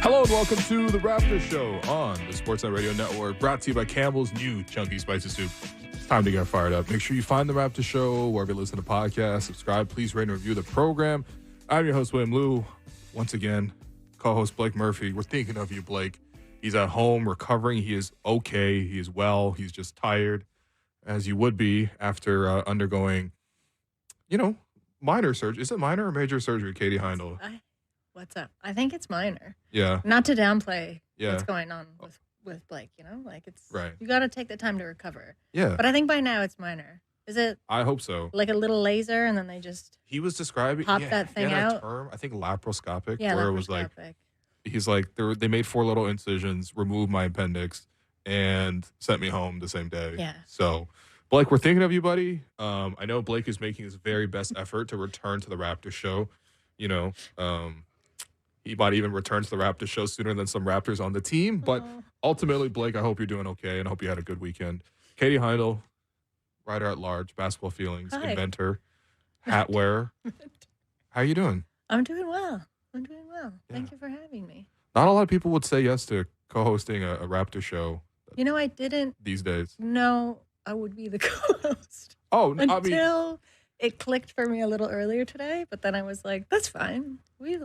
Hello and welcome to the Raptors Show on the Sportsnet Radio Network, brought to you by Campbell's new Chunky Spicy Soup. It's time to get fired up. Make sure you find the Raptors Show wherever you listen to podcasts. Subscribe. Please rate and review the program. I'm your host, William Liu. Once again, co-host Blake Murphy. We're thinking of you, Blake. He's at home recovering. He is okay. He is well. He's just tired, as you would be after undergoing, minor surgery. Is it minor or major surgery, Katie Heindl? What's up? I think it's minor. Yeah. Not to downplay what's going on with Blake, it's right. You got to take the time to recover. Yeah. But I think by now it's minor. Is it? I hope so. Like a little laser, and then they just he was describing pop that thing out. Term, I think laparoscopic. Yeah, where laparoscopic. It was like he's like they made 4 little incisions, removed my appendix, and sent me home the same day. Yeah. So, Blake, we're thinking of you, buddy. I know Blake is making his very best effort to return to the Raptors Show. He might even return to the Raptors Show sooner than some Raptors on the team. But ultimately, Blake, I hope you're doing okay, and I hope you had a good weekend. Katie Heindl, writer at large, basketball feelings, Hi. Inventor, hat wearer. How are you doing? I'm doing well. Yeah. Thank you for having me. Not a lot of people would say yes to co-hosting a Raptors Show. I didn't these days. know I would be the co-host. Until it clicked for me a little earlier today, but then I was like, that's fine. We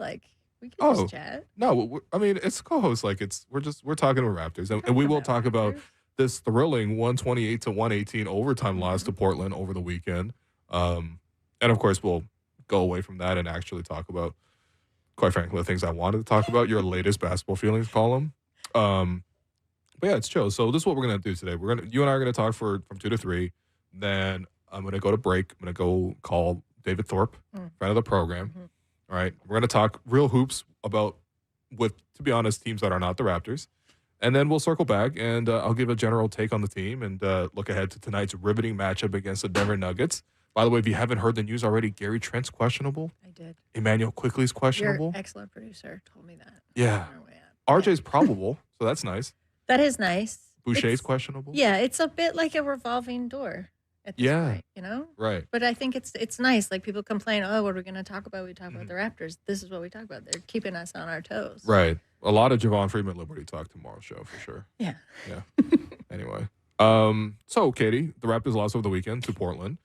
can just chat. No, it's co-host. We're talking about Raptors, and we will talk about this thrilling 128-118 overtime loss to Portland over the weekend. And of course, we'll go away from that and actually talk about, quite frankly, the things I wanted to talk about. Your latest basketball feelings column. But yeah, it's chill. So this is what we're gonna do today. You and I are gonna talk from 2 to 3. Then I'm gonna go to break. I'm gonna go call David Thorpe, friend of the program. Mm-hmm. All right, we're going to talk real hoops to be honest, teams that are not the Raptors. And then we'll circle back, and I'll give a general take on the team and look ahead to tonight's riveting matchup against the Denver Nuggets. By the way, if you haven't heard the news already, Gary Trent's questionable. I did. Emmanuel Quickley's questionable. Your excellent producer told me that. Yeah. RJ's probable, so that's nice. That is nice. Boucher's questionable. Yeah, it's a bit like a revolving door. At this point, Right. But I think it's nice. Like, people complain, what are we going to talk about? We talk about the Raptors. This is what we talk about. They're keeping us on our toes. Right. A lot of Javon Freeman Liberty talk tomorrow's show for sure. Yeah. Anyway. So Katie, the Raptors lost over the weekend to Portland.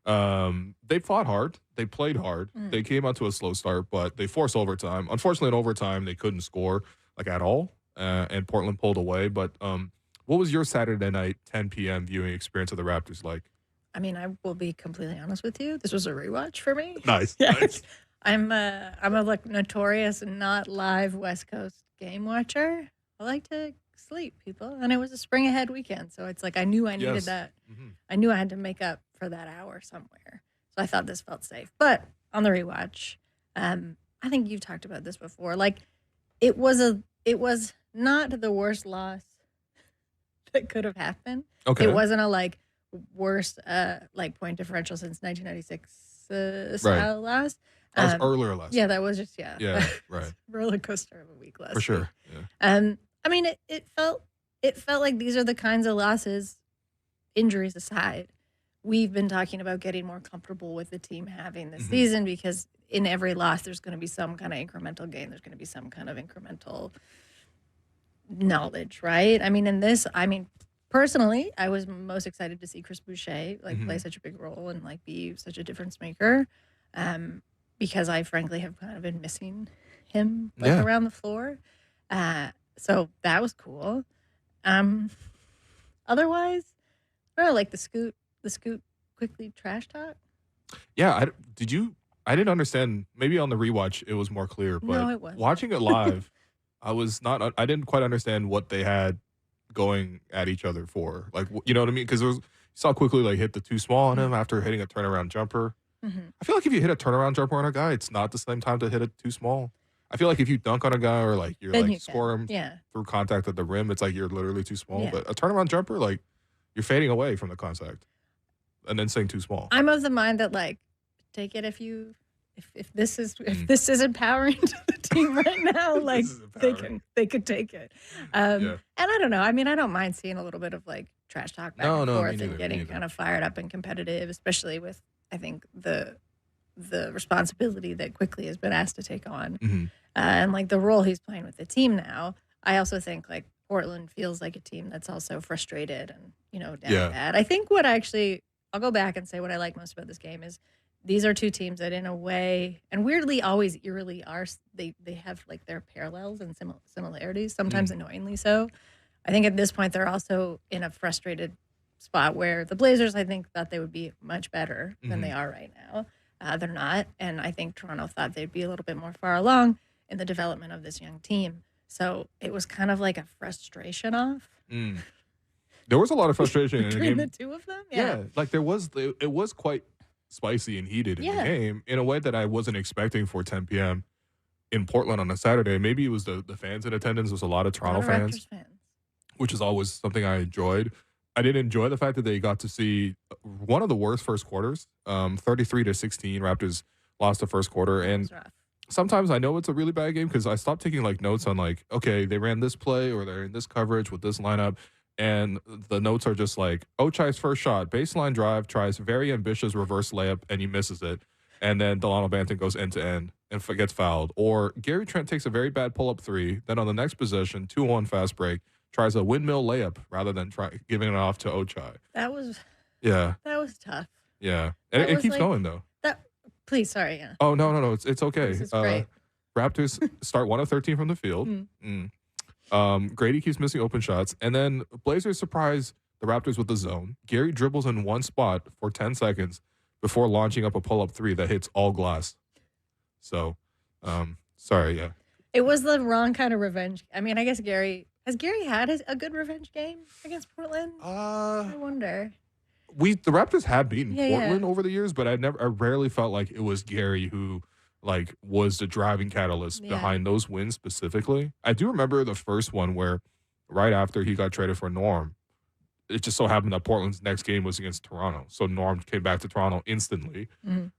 They fought hard. They played hard. They came out to a slow start, but they forced overtime. Unfortunately, in overtime, they couldn't score at all. And Portland pulled away. But what was your Saturday night 10 p.m. viewing experience of the Raptors like? I will be completely honest with you. This was a rewatch for me. Nice. Yes. Nice. I'm a notorious not live West Coast game watcher. I like to sleep, people, and it was a spring ahead weekend, so it's like I knew I needed that. Mm-hmm. I knew I had to make up for that hour somewhere, so I thought this felt safe. But on the rewatch, I think you've talked about this before. It was not the worst loss that could have happened. Okay. It wasn't a worst point differential since 1996 style loss. That was earlier last. Yeah, that was just Yeah, right. roller coaster of a week last. For sure. Week. Yeah. It felt like these are the kinds of losses, injuries aside, we've been talking about getting more comfortable with the team having this season, because in every loss there's going to be some kind of incremental gain. There's going to be some kind of incremental knowledge, right? In this, personally, I was most excited to see Chris Boucher play such a big role and be such a difference maker, because I frankly have kind of been missing him around the floor. So that was cool. Otherwise, the scoot quickly trash talk. Yeah, I didn't understand. Maybe on the rewatch it was more clear, but no, it wasn't. Watching it live, I didn't quite understand what they had going at each other for. You know what I mean? Because you saw Quickly hit the too small on him after hitting a turnaround jumper. Mm-hmm. I feel like if you hit a turnaround jumper on a guy, it's not the same time to hit it too small. I feel like if you dunk on a guy or you're score him through contact at the rim, it's you're literally too small. Yeah. But a turnaround jumper, you're fading away from the contact and then saying too small. I'm of the mind that take it if this is empowering to the team right now, they could take it. And I don't know. I don't mind seeing a little bit of trash talk back and forth and getting kind of fired up and competitive, especially with, I think, the responsibility that Quickly has been asked to take on. and like the role he's playing with the team now. I also think like Portland feels like a team that's also frustrated and, down bad. I think I'll go back and say what I like most about this game is these are two teams that in a way, and weirdly always eerily are, they have like their parallels and similarities, sometimes annoyingly so. I think at this point they're also in a frustrated spot where the Blazers, I think, thought they would be much better than they are right now. They're not. And I think Toronto thought they'd be a little bit more far along in the development of this young team. So it was kind of like a frustration off. There was a lot of frustration in the game. The two of them? Yeah. Like it was quite spicy and heated in the game in a way that I wasn't expecting for 10 p.m. in Portland on a Saturday. Maybe it was the fans in attendance. There was a lot of Toronto fans, which is always something I enjoyed. I didn't enjoy the fact that they got to see one of the worst first quarters, 33-16. Raptors lost the first quarter. And sometimes I know it's a really bad game because I stopped taking like notes on like, okay, they ran this play or they're in this coverage with this lineup. And the notes are just like, Ochai's first shot, baseline drive, tries very ambitious reverse layup, and he misses it. And then Delano Banton goes end-to-end and gets fouled. Or Gary Trent takes a very bad pull-up three. Then on the next possession, 2-on fast break, tries a windmill layup rather than giving it off to Ochai. That was tough. Yeah. And it keeps going, though. Please, sorry. Yeah. Oh, no. It's okay. This is great. Raptors start 1 of 13 from the field. Grady keeps missing open shots. And then Blazers surprise the Raptors with the zone. Gary dribbles in one spot for 10 seconds before launching up a pull-up three that hits all glass. So, sorry, yeah. It was the wrong kind of revenge. I mean, I guess has Gary had a good revenge game against Portland? I wonder. The Raptors have beaten Portland over the years, but I rarely felt like it was Gary who like was the driving catalyst behind those wins specifically. I do remember the first one where right after he got traded for Norm, it just so happened that Portland's next game was against Toronto. So Norm came back to Toronto instantly.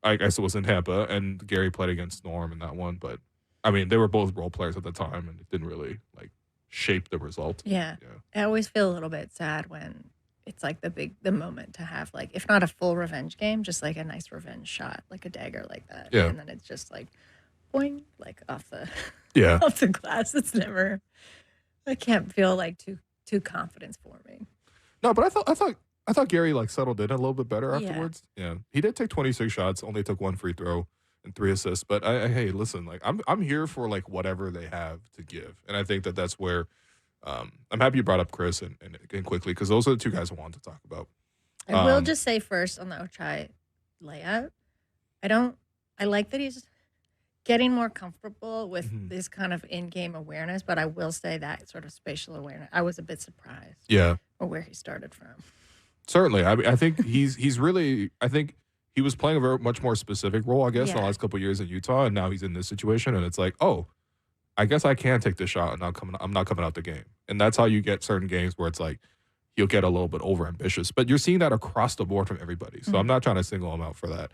I guess it was in Tampa, and Gary played against Norm in that one. But, I mean, they were both role players at the time, and it didn't really, like, shape the result. Yeah. I always feel a little bit sad when it's, like, the moment to have, like, if not a full revenge game, just, like, a nice revenge shot, like a dagger like that. Yeah. And then it's just, like, boing, like, off the off the glass. It's never, I can't feel, like, too confidence forming. No, but I thought Gary like settled in a little bit better afterwards. Yeah, he did take 26 shots, only took 1 free throw and 3 assists. But hey, listen, like I'm here for like whatever they have to give, and I think that's where I'm happy you brought up Chris and quickly because those are the two guys I wanted to talk about. I will just say first on the Ochai layout, I like that he's getting more comfortable with this kind of in-game awareness, but I will say that sort of spatial awareness, I was a bit surprised. Yeah. Or where he started from. Certainly. I mean, I think he's really, I think he was playing a very much more specific role, I guess, in the last couple of years in Utah, and now he's in this situation, and it's like, oh, I guess I can take this shot, and I'm not coming out the game. And that's how you get certain games where it's like, he'll get a little bit overambitious. But you're seeing that across the board from everybody, so I'm not trying to single him out for that.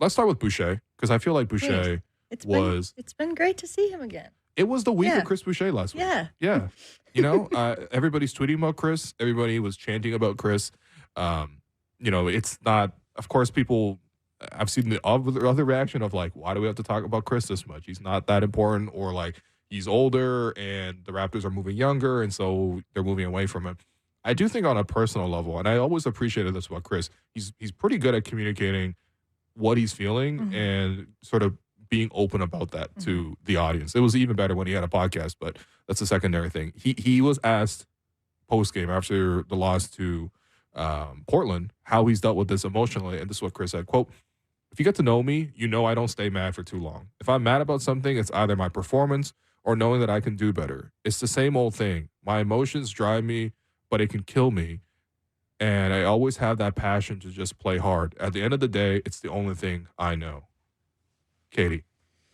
Let's start with Boucher, because I feel like Boucher it's been great to see him again. It was the week of Chris Boucher last week. Yeah. You know, everybody's tweeting about Chris. Everybody was chanting about Chris. You know, it's not, of course, people, I've seen the other reaction of like, why do we have to talk about Chris this much? He's not that important, or like he's older and the Raptors are moving younger and so they're moving away from him. I do think on a personal level, and I always appreciated this about Chris, he's pretty good at communicating what he's feeling and sort of being open about that to the audience. It was even better when he had a podcast, but that's a secondary thing. He was asked post-game after the loss to Portland how he's dealt with this emotionally, and this is what Chris said, quote, "If you get to know me, you know I don't stay mad for too long. If I'm mad about something, it's either my performance or knowing that I can do better. It's the same old thing. My emotions drive me, but it can kill me. And I always have that passion to just play hard. At the end of the day, it's the only thing I know." Katie,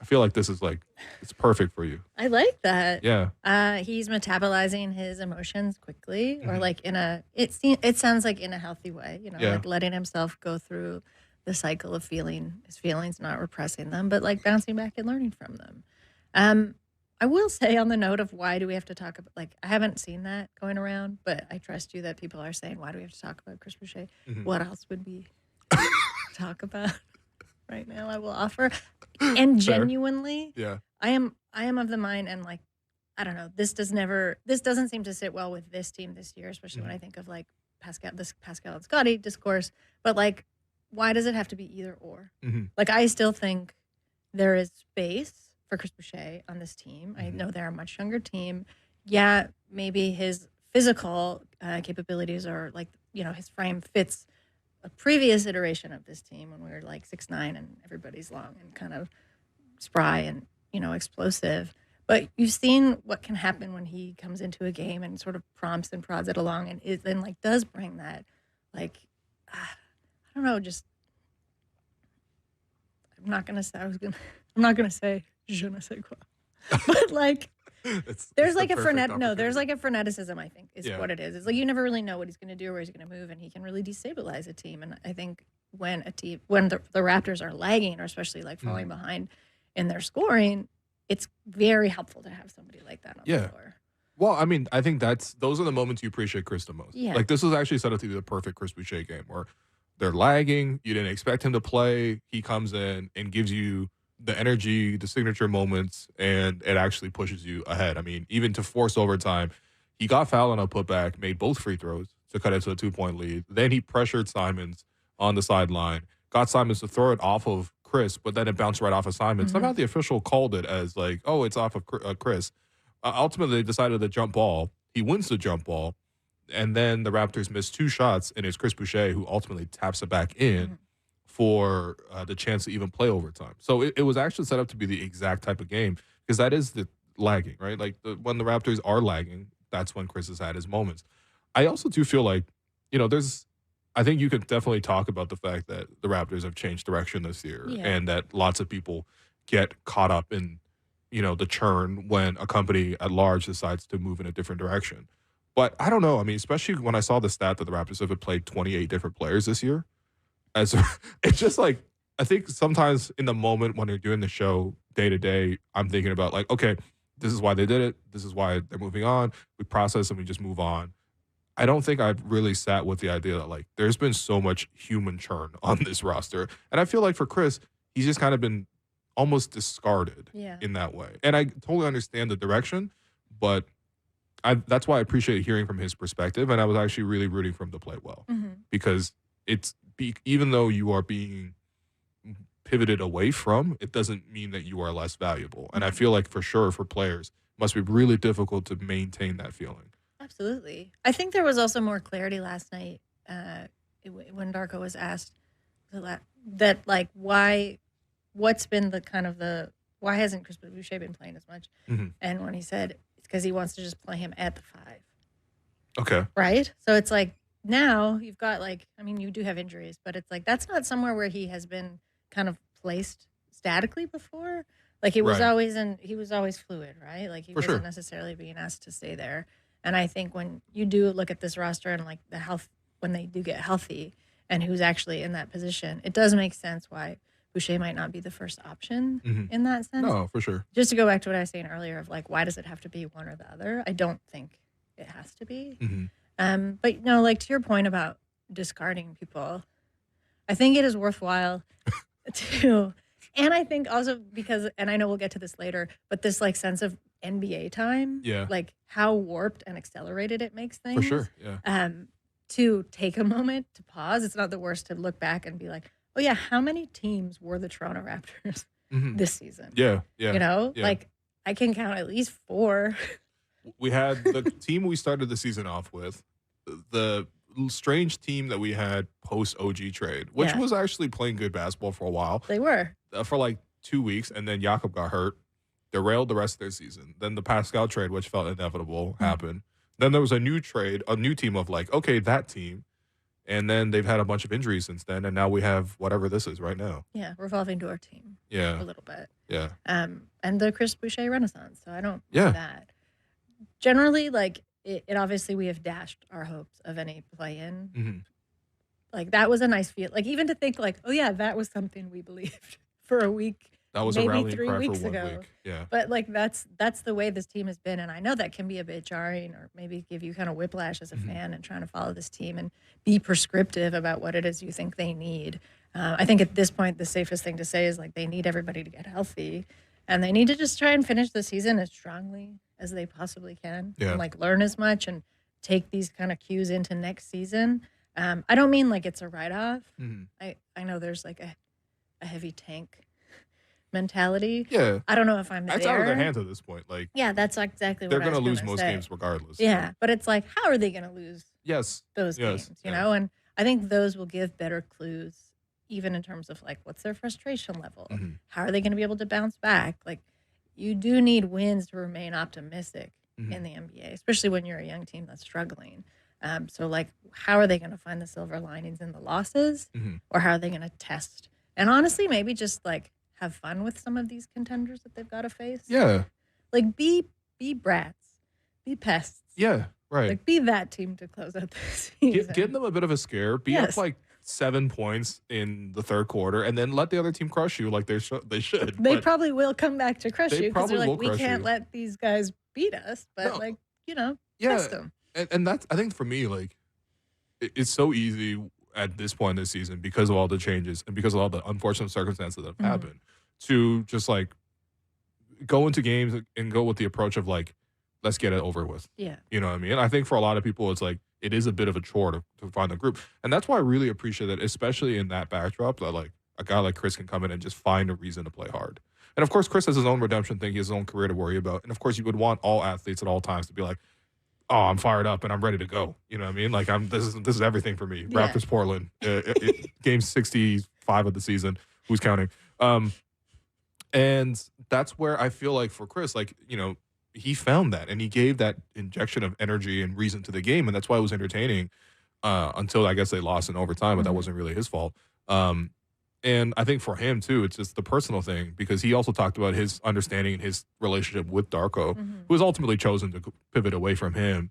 I feel like this is like, it's perfect for you. I like that. Yeah. He's metabolizing his emotions quickly, or like it sounds like in a healthy way, you know, like letting himself go through the cycle of feeling his feelings, not repressing them, but like bouncing back and learning from them. I will say on the note of why do we have to talk about, like, I haven't seen that going around, but I trust you that people are saying, why do we have to talk about Chris Boucher? What else would we talk about? right now I will offer. And genuinely, yeah, I am of the mind, and like, I don't know, this doesn't seem to sit well with this team this year, especially when I think of like Pascal and Scotty discourse. But like, why does it have to be either or? Like, I still think there is space for Chris Boucher on this team. I know they're a much younger team. Yeah, maybe his physical capabilities are like, his frame fits a previous iteration of this team when we were like 6'9" and everybody's long and kind of spry and, explosive. But you've seen what can happen when he comes into a game and sort of prompts and prods it along and like does bring that, like, I don't know, just, I'm not gonna say je ne sais quoi, but like, there's like a freneticism, I think, is what it is. It's like you never really know what he's going to do or he's going to move, and he can really destabilize a team. And I think when the Raptors are lagging, or especially like falling behind in their scoring, it's very helpful to have somebody like that on the floor. Well, I mean, I think those are the moments you appreciate Chris the most. Yeah. Like, this was actually set up to be the perfect Chris Boucher game where they're lagging. You didn't expect him to play. He comes in and gives you the energy, the signature moments, and it actually pushes you ahead. I mean, even to force overtime, he got fouled on a putback, made both free throws to cut it to a 2-point lead. Then he pressured Simons on the sideline, got Simons to throw it off of Chris, but then it bounced right off of Simons. Somehow the official called it as like, oh, it's off of Chris. Ultimately, they decided the jump ball. He wins the jump ball, and then the Raptors miss 2 shots, and it's Chris Boucher who ultimately taps it back in for the chance to even play overtime. So it was actually set up to be the exact type of game, because that is the lagging, right? Like, when the Raptors are lagging, that's when Chris has had his moments. I also do feel like, I think you could definitely talk about the fact that the Raptors have changed direction this year and that lots of people get caught up in, the churn when a company at large decides to move in a different direction. But I don't know. I mean, especially when I saw the stat that the Raptors have played 28 different players this year, it's just like, I think sometimes in the moment when they're doing the show day to day, I'm thinking about like, okay, this is why they did it. This is why they're moving on. We process and we just move on. I don't think I've really sat with the idea that like there's been so much human churn on this roster. And I feel like for Chris, he's just kind of been almost discarded in that way. And I totally understand the direction, but that's why I appreciate hearing from his perspective. And I was actually really rooting for him to play well because even though you are being pivoted away from, it doesn't mean that you are less valuable. And I feel like for sure for players, it must be really difficult to maintain that feeling. Absolutely. I think there was also more clarity last night when Darko was asked that like what's been why hasn't Chris Boucher been playing as much? And when he said it's because he wants to just play him at the 5. Okay. Right? So it's like now you've got like, I mean, you do have injuries, but it's like that's not somewhere where he has been kind of placed statically before. Like he was always fluid, right? Like he wasn't necessarily being asked to stay there. And I think when you do look at this roster and like the health, when they do get healthy and who's actually in that position, it does make sense why Boucher might not be the first option in that sense. No, for sure. Just to go back to what I was saying earlier of like, why does it have to be one or the other? I don't think it has to be. But no, like to your point about discarding people, I think it is worthwhile to, and I think also because, and I know we'll get to this later, but this like sense of NBA time, like how warped and accelerated it makes things. For sure, yeah. To take a moment to pause. It's not the worst to look back and be like, oh yeah, how many teams were the Toronto Raptors this season? Yeah. Like I can count at least 4. We had the team we started the season off with, the strange team that we had post OG trade, which was actually playing good basketball for a while. They were. For like 2 weeks, and then Jakob got hurt, derailed the rest of their season. Then the Pascal trade, which felt inevitable, happened. Then there was a new trade, a new team of like, okay, that team. And then they've had a bunch of injuries since then, and now we have whatever this is right now. Yeah, revolving door team. Yeah. A little bit. Yeah. And the Chris Boucher renaissance, so I don't know that. Generally, like, it obviously we have dashed our hopes of any play-in. Like, that was a nice feel. Like, even to think, like, oh, yeah, that was something we believed for a week. That was maybe a rallying 3 cry weeks for 1 ago. week. Yeah. But, like, that's the way this team has been. And I know that can be a bit jarring or maybe give you kind of whiplash as a fan and trying to follow this team and be prescriptive about what it is you think they need. I think at this point, the safest thing to say is like they need everybody to get healthy, and they need to just try and finish the season as strongly as they possibly can, and like learn as much and take these kind of cues into next season. I don't mean like it's a write-off. I know there's like a heavy tank mentality. Yeah. I don't know if I'm That's there. out of their hands at this point. Like, yeah, that's exactly they're what I was going to lose gonna most say. games regardless. Yeah, but it's like, how are they going to lose those Yes. games, you know? And I think those will give better clues, even in terms of like, what's their frustration level? How are they going to be able to bounce back? Like, you do need wins to remain optimistic in the NBA, especially when you're a young team that's struggling. So, like, how are they going to find the silver linings in the losses, or how are they going to test? And honestly, maybe just like have fun with some of these contenders that they've got to face. Yeah. Like, be brats, be pests. Yeah, right. Like, be that team to close out the season. Give them a bit of a scare. Be up like 7 points in the third quarter, and then let the other team crush you like they should. They probably will come back to crush you because they're like, we can't you. let these guys beat us. But like, you know, test them. And that's, I think for me, like, it's so easy at this point in the season because of all the changes and because of all the unfortunate circumstances that have happened to just like go into games and go with the approach of like, let's get it over with. Yeah. You know what I mean? I think for a lot of people, it's like, it is a bit of a chore to find the group. And that's why I really appreciate that, especially in that backdrop, that like a guy like Chris can come in and just find a reason to play hard. And of course, Chris has his own redemption thing. He has his own career to worry about. And of course, you would want all athletes at all times to be like, oh, I'm fired up and I'm ready to go. You know what I mean? Like, this is everything for me. Yeah. Raptors, Portland, game 65 of the season. Who's counting? And that's where I feel like for Chris, like, you know, he found that and he gave that injection of energy and reason to the game. And that's why it was entertaining until I guess they lost in overtime, but that wasn't really his fault. And I think for him too, it's just the personal thing, because he also talked about his understanding and his relationship with Darko, who was ultimately chosen to pivot away from him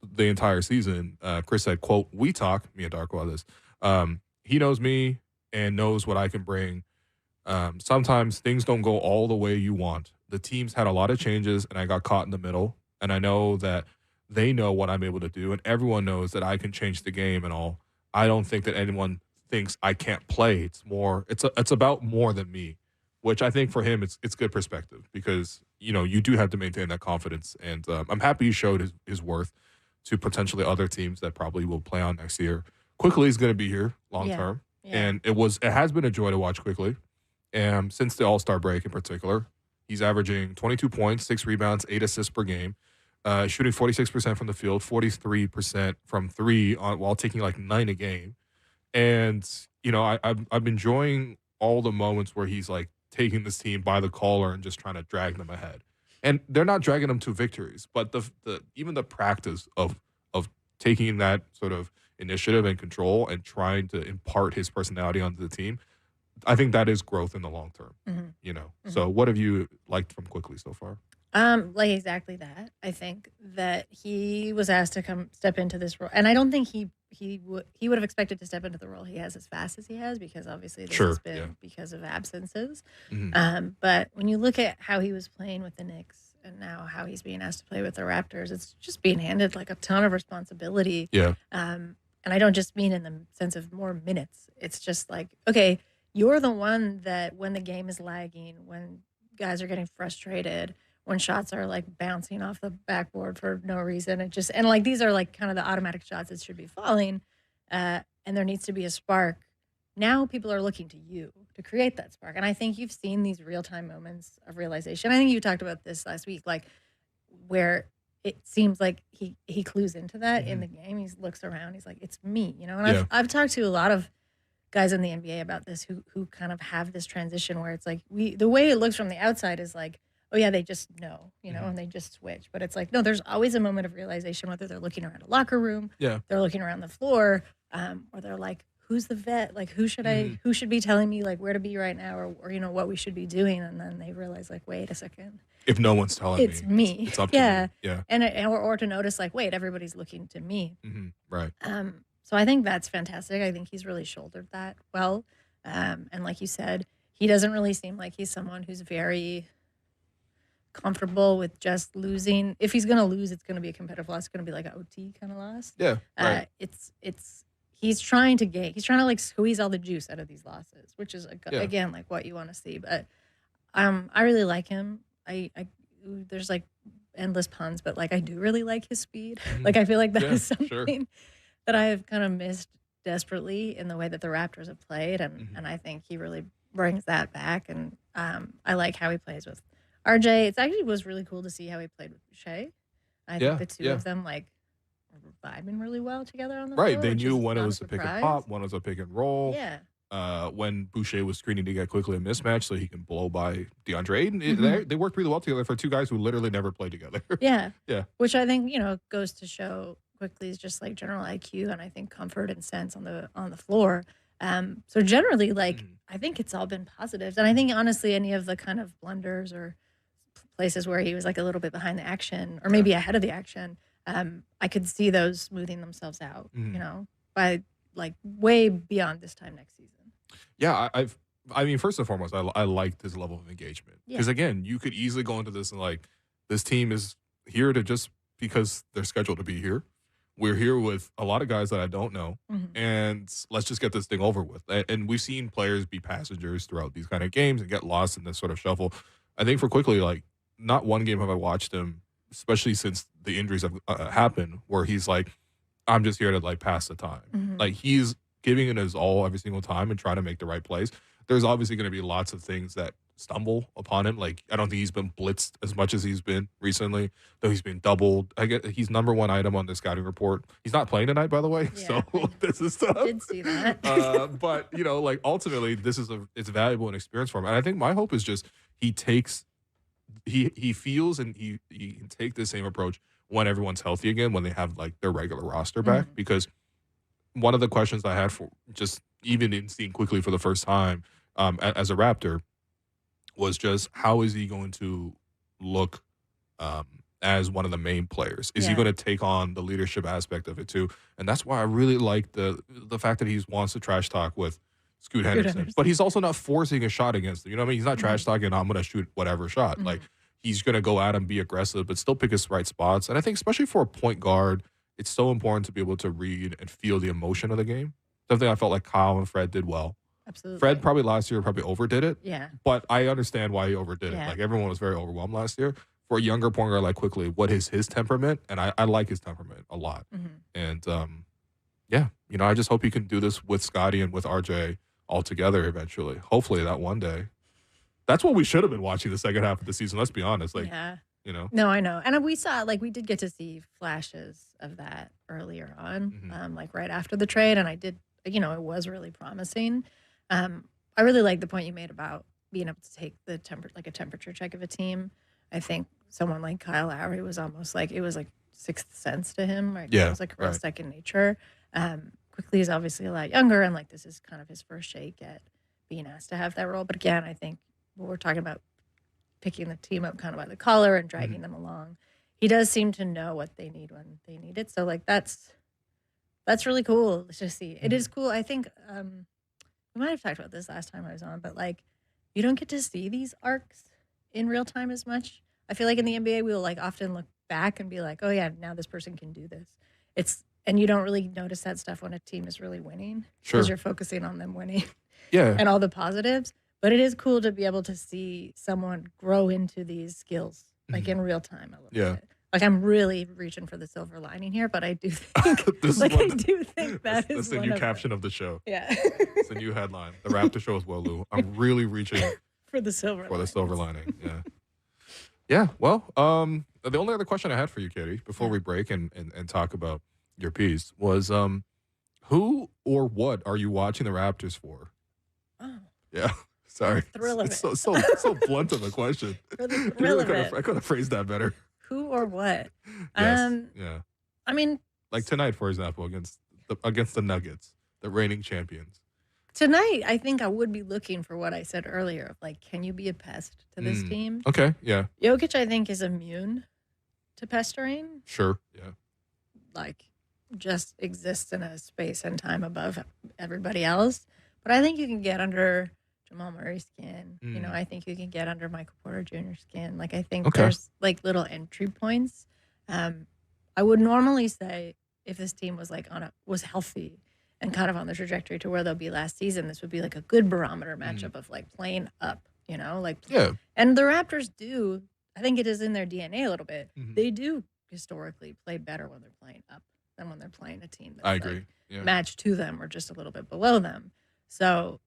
the entire season. Chris said, quote, "We talk," me and Darko on this. He knows me and knows what I can bring. Sometimes things don't go all the way you want. The team's had a lot of changes and I got caught in the middle, and I know that they know what I'm able to do, and everyone knows that I can change the game and all. I don't think that anyone thinks I can't play. It's about more than me, which I think for him it's good perspective, because you know you do have to maintain that confidence, and I'm happy he showed his worth to potentially other teams that probably will play on next year. Quickly is going to be here long term, and it has been a joy to watch Quickly, and since the All-Star break in particular, he's averaging 22 points, 6 rebounds, 8 assists per game, shooting 46% from the field, 43% from three while taking like 9 a game. And, you know, I'm enjoying all the moments where he's like taking this team by the collar and just trying to drag them ahead. And they're not dragging them to victories, but even the practice of taking that sort of initiative and control and trying to impart his personality onto the team, I think that is growth in the long term. You know. So what have you liked from Quickly so far? Like exactly that. I think that he was asked to step into this role, and I don't think he would have expected to step into the role he has as fast as he has, because obviously this has been because of absences. But when you look at how he was playing with the Knicks and now how he's being asked to play with the Raptors, it's just being handed like a ton of responsibility. Yeah. And I don't just mean in the sense of more minutes. It's just like, okay, you're the one that when the game is lagging, when guys are getting frustrated, when shots are like bouncing off the backboard for no reason, and like these are like kind of the automatic shots that should be falling, and there needs to be a spark. Now people are looking to you to create that spark, and I think you've seen these real-time moments of realization. I think you talked about this last week, like where it seems like he clues into that in the game. He looks around, he's like, it's me, you know. And I've talked to a lot of guys in the NBA about this who kind of have this transition where it's like the way it looks from the outside is like, oh yeah, they just know, you know, and they just switch. But it's like, no, there's always a moment of realization, whether they're looking around a locker room, they're looking around the floor, or they're like, who's the vet? Like, who should be telling me like where to be right now, or you know, what we should be doing? And then they realize like, wait a second. If no one's telling it's me. It's up to me. Yeah. And or to notice like, wait, everybody's looking to me. Right. So I think that's fantastic. I think he's really shouldered that well. And like you said, he doesn't really seem like he's someone who's very comfortable with just losing. If he's going to lose, it's going to be a competitive loss. It's going to be like an OT kind of loss. Yeah. Right. he's trying to like squeeze all the juice out of these losses, which is again like what you want to see. But I really like him. I there's like endless puns, but like I do really like his speed. Like I feel like that is something that I have kind of missed desperately in the way that the Raptors have played, and I think he really brings that back. And I like how he plays with RJ. It actually was really cool to see how he played with Boucher. I think the two of them like vibing really well together on the floor. Right, they knew when it was a pick and pop, when it was a pick and roll. Yeah. When Boucher was screening to get quickly a mismatch so he can blow by DeAndre Ayton. They worked really well together for two guys who literally never played together. Yeah. Yeah. Which I think, goes to show quickly is just like general IQ and I think comfort and sense on the floor. So generally, like, I think it's all been positives. And I think, honestly, any of the kind of blunders or places where he was like a little bit behind the action or maybe ahead of the action, I could see those smoothing themselves out, by like way beyond this time next season. Yeah, I mean, first and foremost, I liked his level of engagement. Because, again, you could easily go into this and, like, this team is here to just because they're scheduled to be here. We're here with a lot of guys that I don't know, and let's just get this thing over with. And we've seen players be passengers throughout these kind of games and get lost in this sort of shuffle. I think for quickly, like, not one game have I watched him, especially since the injuries have happened, where he's like, I'm just here to, like, pass the time. Like, he's giving it his all every single time and trying to make the right plays. There's obviously going to be lots of things that stumble upon him. Like, I don't think he's been blitzed as much as he's been recently, though he's been doubled. I get he's number one item on the scouting report. He's not playing tonight, by the way. Yeah, so this is tough. I did see that. But, like, ultimately, it's valuable and experience for him. And I think my hope is just he feels and he can take the same approach when everyone's healthy again, when they have, like, their regular roster back. Because one of the questions I had for just even in seeing quickly for the first time as a Raptor was just how is he going to look as one of the main players? Is he going to take on the leadership aspect of it too? And that's why I really like the fact that he wants to trash talk with Scoot Henderson. But he's also not forcing a shot against him. You know what I mean? He's not trash talking, I'm going to shoot whatever shot. Like, he's going to go out and be aggressive, but still pick his right spots. And I think especially for a point guard, it's so important to be able to read and feel the emotion of the game. Something I felt like Kyle and Fred did well. Absolutely. Fred probably last year overdid it. Yeah. But I understand why he overdid it. Like, everyone was very overwhelmed last year. For a younger point guard like quickly, what is his temperament? And I like his temperament a lot. And, I just hope he can do this with Scotty and with RJ all together eventually. Hopefully that one day. That's what we should have been watching the second half of the season. Let's be honest. Like, No, I know. And we saw, like, we did get to see flashes of that earlier on, like right after the trade. And I did, it was really promising. I really like the point you made about being able to take the a temperature check of a team. I think someone like Kyle Lowry was almost like, it was like sixth sense to him. Right? Yeah. It was like real second nature. Quickly is obviously a lot younger. And like, this is kind of his first shake at being asked to have that role. But again, I think what we're talking about, picking the team up kind of by the collar and dragging them along. He does seem to know what they need when they need it. So like that's really cool to see. It is cool. I think we might have talked about this last time I was on, but like you don't get to see these arcs in real time as much. I feel like in the NBA we'll like often look back and be like, oh yeah, now this person can do this. And you don't really notice that stuff when a team is really winning because you're focusing on them winning. Yeah. And all the positives. But it is cool to be able to see someone grow into these skills, like in real time a little bit. Like, I'm really reaching for the silver lining here, but I do think, that is the new caption of the show. Yeah. It's the new headline. The Raptor show is Lou. I'm really reaching for the silver lining. Yeah. Yeah. Well, the only other question I had for you, Katie, before we break and talk about your piece was, who or what are you watching the Raptors for? Oh. Yeah. Sorry. The thrill of it. So blunt of a question. For the thrill of it. I could have phrased that better. Who or what? Yes. Yeah. I mean, like tonight, for example, against the Nuggets, the reigning champions. Tonight, I think I would be looking for what I said earlier of like, can you be a pest to this team? Okay. Yeah. Jokic, I think, is immune to pestering. Sure. Yeah. Like, just exists in a space and time above everybody else. But I think you can get under Jamal Murray's skin. I think you can get under Michael Porter Jr.'s skin. Like, I think there's like little entry points. I would normally say if this team was like was healthy and kind of on the trajectory to where they'll be last season, this would be like a good barometer matchup of like playing up, like and the Raptors do, I think it is in their DNA a little bit. They do historically play better when they're playing up than when they're playing a team that's I agree. matched to them or just a little bit below them. So,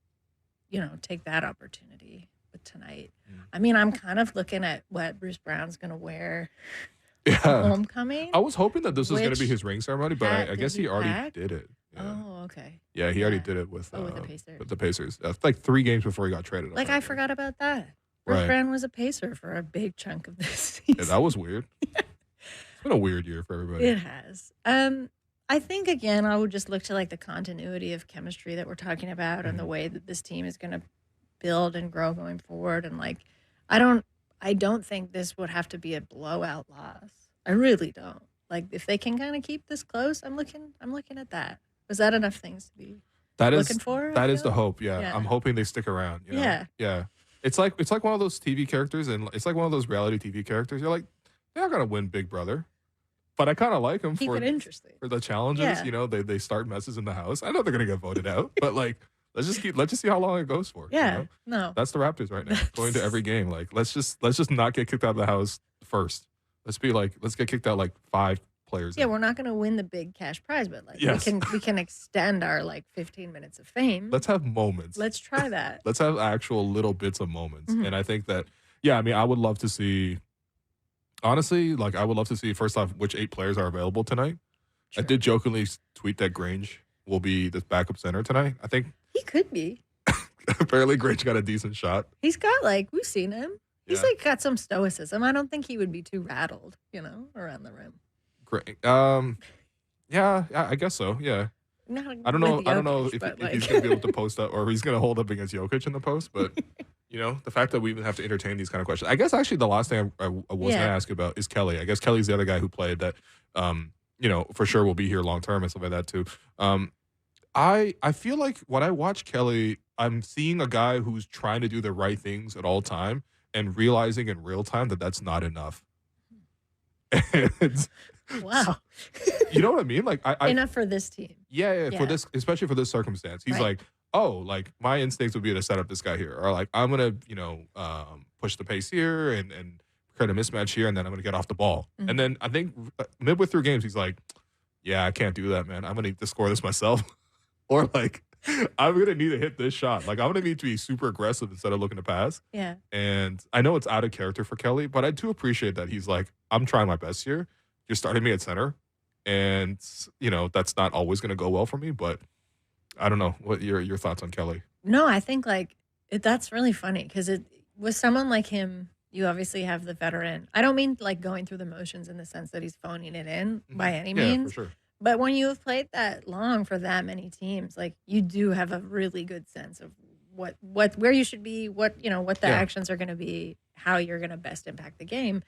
take that opportunity with tonight. I mean, I'm kind of looking at what Bruce Brown's going to wear homecoming. I was hoping that this was going to be his ring ceremony, but I guess he already did it. Yeah. Oh, okay. Yeah, he already did it with the Pacers. With the Pacers. Like 3 games before he got traded. Like, I forgot about that. Bruce Brown was a Pacer for a big chunk of this season. Yeah, that was weird. It's been a weird year for everybody. It has. I think, again, I would just look to, like, the continuity of chemistry that we're talking about and the way that this team is going to build and grow going forward. And, like, I don't think this would have to be a blowout loss. I really don't. Like, if they can kind of keep this close, I'm looking at that. Was that enough things to be looking for? That is the hope. Yeah. I'm hoping they stick around. Yeah. It's like one of those TV characters, and it's like one of those reality TV characters. You're like, they're not gonna win Big Brother, but I kind of like them for the challenges. Yeah. They start messes in the house. I know they're gonna get voted out, but like, let's just see how long it goes for. Yeah. No. That's the Raptors right now. Going to every game. Like, let's just not get kicked out of the house first. Let's get kicked out like 5 players. Yeah, we're not going to win the big cash prize, but like we can extend our like 15 minutes of fame. Let's have moments. Let's try that. Let's have actual little bits of moments. And I think that, I mean, I would love to see, honestly, like I would love to see first off which 8 players are available tonight. Sure. I did jokingly tweet that Grange will be the backup center tonight. I think he could be. Apparently Grange got a decent shot. He's got we've seen him. He's got some stoicism. I don't think he would be too rattled, around the rim. Great. Yeah, I guess so. Yeah. I don't know if he's going to be able to post up or he's going to hold up against Jokic in the post, but the fact that we even have to entertain these kind of questions. I guess actually the last thing I was going to ask about is Kelly. I guess Kelly's the other guy who played that, for sure will be here long term and stuff like that too. I feel like when I watch Kelly, I'm seeing a guy who's trying to do the right things at all time and realizing in real time that that's not enough. And wow. You know what I mean? Like enough for this team. Yeah, for this, especially for this circumstance. He's like, oh, like my instincts would be to set up this guy here. Or like I'm gonna, push the pace here and create a mismatch here, and then I'm gonna get off the ball. And then I think midway through games, he's like, yeah, I can't do that, man. I'm gonna need to score this myself. Or like I'm going to need to hit this shot. Like, I'm going to need to be super aggressive instead of looking to pass. Yeah. And I know it's out of character for Kelly, but I do appreciate that he's like, I'm trying my best here. You're starting me at center. And, that's not always going to go well for me. But I don't know. What your thoughts on Kelly? No, I think, that's really funny because with someone like him, you obviously have the veteran. I don't mean, going through the motions in the sense that he's phoning it in by any means. Yeah, for sure. But when you have played that long for that many teams, you do have a really good sense of where you should be, what the actions are going to be, how you're going to best impact the game.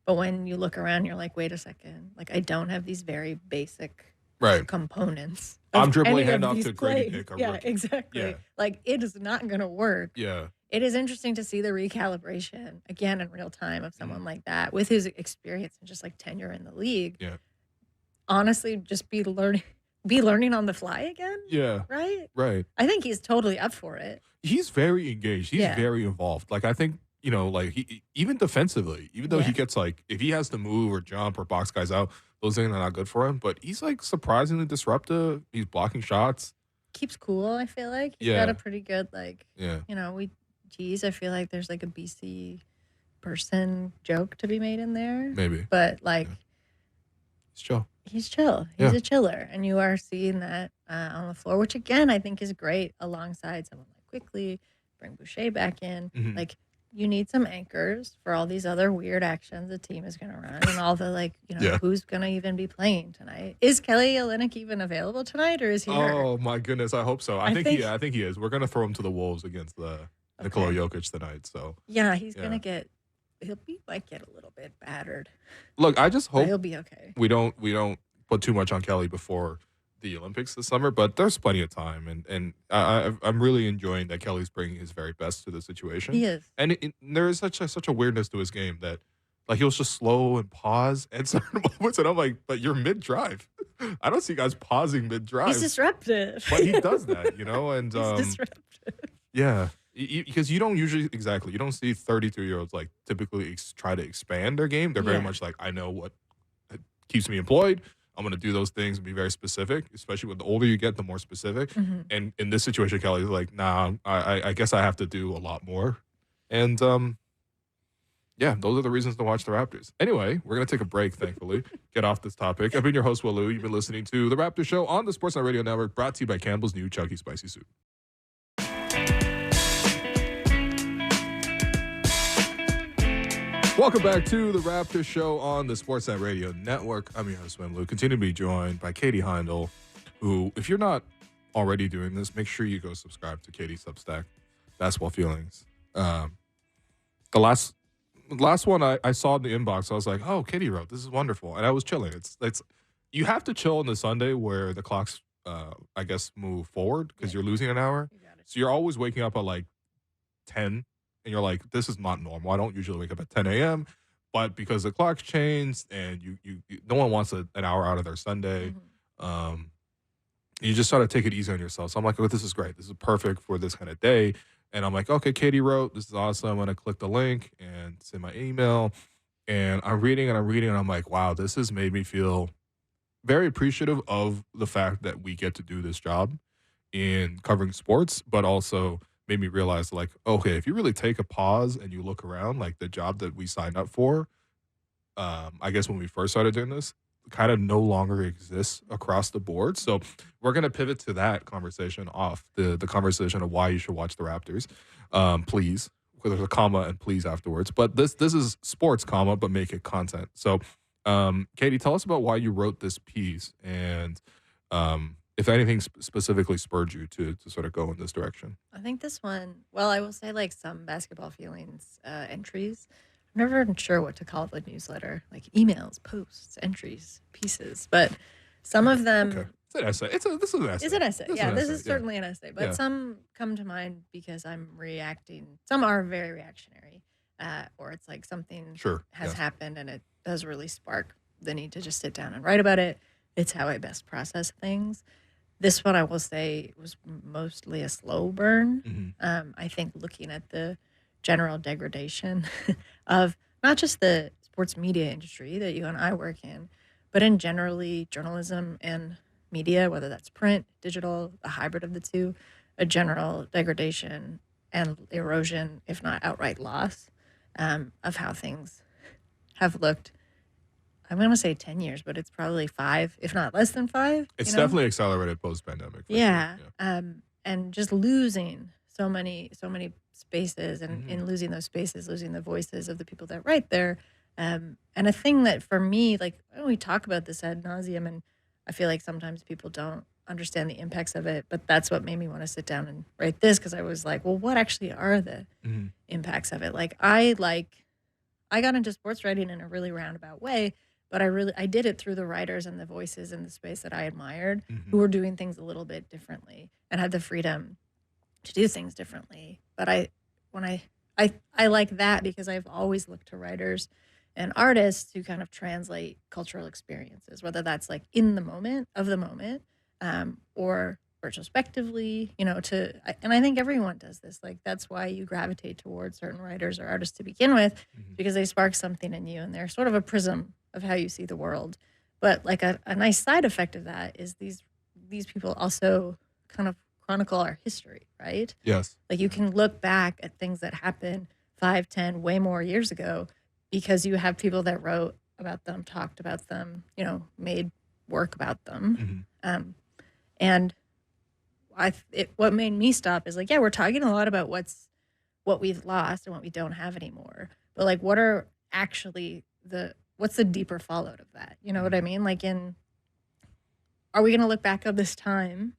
But when you look around, you're like, wait a second, I don't have these very basic components. I'm dribbling handoff to Grady Dick. Yeah, exactly. Yeah. It is not going to work. Yeah. It is interesting to see the recalibration again in real time of someone like that with his experience and just tenure in the league. Yeah. Honestly, just be learning on the fly again. Yeah. Right. I think he's totally up for it. He's very engaged. He's very involved. I think, he, even defensively, even though he gets if he has to move or jump or box guys out, those things are not good for him. But he's surprisingly disruptive. He's blocking shots. Keeps cool, I feel like. He's got a pretty good, I feel like there's a BC person joke to be made in there. Maybe. But he's chill. He's chill. He's a chiller. And you are seeing that on the floor, which, again, I think is great alongside someone like Quickly, bring Boucher back in. Mm-hmm. You need some anchors for all these other weird actions the team is going to run and all the, who's going to even be playing tonight. Is Kelly Olynyk even available tonight, or is he hurt? Oh, my goodness. I hope so. I think he is. We're going to throw him to the Wolves against Nikola Jokic tonight. So yeah, he's going to get – he might get a little bit battered. Look, I just hope he'll be okay. We don't put too much on Kelly before the Olympics this summer, but there's plenty of time, and I'm really enjoying that Kelly's bringing his very best to the situation. He is, and there is such a weirdness to his game that he'll just slow and pause at certain moments, and I'm like, but you're mid drive. I don't see guys pausing mid-drive. He's disruptive. But he does that, and He's disruptive. yeah, because you don't usually you don't see 32-year-olds like typically try to expand their game. They're very much like, I know what keeps me employed. I'm going to do those things and be very specific, especially when the older you get, the more specific. And in this situation, Kelly's like, nah, I guess I have to do a lot more. And yeah, those are the reasons to watch the Raptors. Anyway, we're going to take a break, thankfully, get off this topic. I've been your host, Walu. You've been listening to The Raptors Show on the Sportsnet Radio Network, brought to you by Campbell's new Chunky Spicy Soup. Welcome back to The Raptors Show on the Sportsnet Radio Network. I'm your host, Walu. Continue to be joined by Katie Heindl, who, if you're not already doing this, make sure you go subscribe to Katie's Substack, Basketball Feelings. The last one I saw in the inbox, I was like, oh, Katie wrote, this is wonderful. And I was chilling. It's you have to chill on the Sunday where the clocks, I guess, move forward because you're losing an hour. So you're always waking up at like 10 and you're like, this is not normal. I don't usually wake up at 10 a.m. But because the clock's changed and you no one wants an hour out of their Sunday, you just try to take it easy on yourself. So I'm like, oh, this is great. This is perfect for this kind of day. And I'm like, okay, Katie wrote, this is awesome. I'm going to click the link and send my email. And I'm reading, and I'm like, wow, this has made me feel very appreciative of the fact that we get to do this job in covering sports, but also made me realize, like, okay, if you really take a pause and you look around, like the job that we signed up for, I guess when we first started doing this, kind of no longer exists across the board. So we're going to pivot to that conversation off the conversation of why you should watch the Raptors. Please, there's a comma and please afterwards. But this is sports, comma, but make it content. So Katie, tell us about why you wrote this piece and if anything specifically spurred you to sort of go in this direction. I think this one, well, I will say like some Basketball Feelings entries. I'm never sure what to call the newsletter, like emails, posts, entries, pieces, but some of them. Okay. It's an essay. This is an essay. It's an essay. This is certainly an essay, but some come to mind because I'm reacting. Some are very reactionary, or it's like something has happened and it does really spark the need to just sit down and write about it. It's how I best process things. This one, I will say, was mostly a slow burn. I think looking at the general degradation of not just the sports media industry that you and I work in, but in generally journalism and media, whether that's print, digital, a hybrid of the two, a general degradation and erosion, if not outright loss, of how things have looked. I'm going to say 10 years, but it's probably 5, if not less than 5. It's definitely accelerated post-pandemic. Yeah. Sure. And just losing so many spaces and in losing those spaces, losing the voices of the people that write there. And a thing that for me, like when we talk about this ad nauseum, and I feel like sometimes people don't understand the impacts of it, but that's what made me want to sit down and write this, because I was like, well, what actually are the impacts of it? Like I got into sports writing in a really roundabout way, but I did it through the writers and the voices in the space that I admired, who were doing things a little bit differently and had the freedom to do things differently. But I like that because I've always looked to writers and artists to kind of translate cultural experiences, whether that's like in the moment of the moment, or retrospectively, and I think everyone does this. Like that's why you gravitate towards certain writers or artists to begin with, because they spark something in you and they're sort of a prism of how you see the world. But like a nice side effect of that is these people also kind of chronicle our history, right? Yes. Like you can look back at things that happened 5, 10, way more years ago because you have people that wrote about them, talked about them, made work about them. And what made me stop is like, yeah, we're talking a lot about what we've lost and what we don't have anymore. But like, what are actually what's the deeper fallout of that? You know what I mean? Like are we going to look back on this time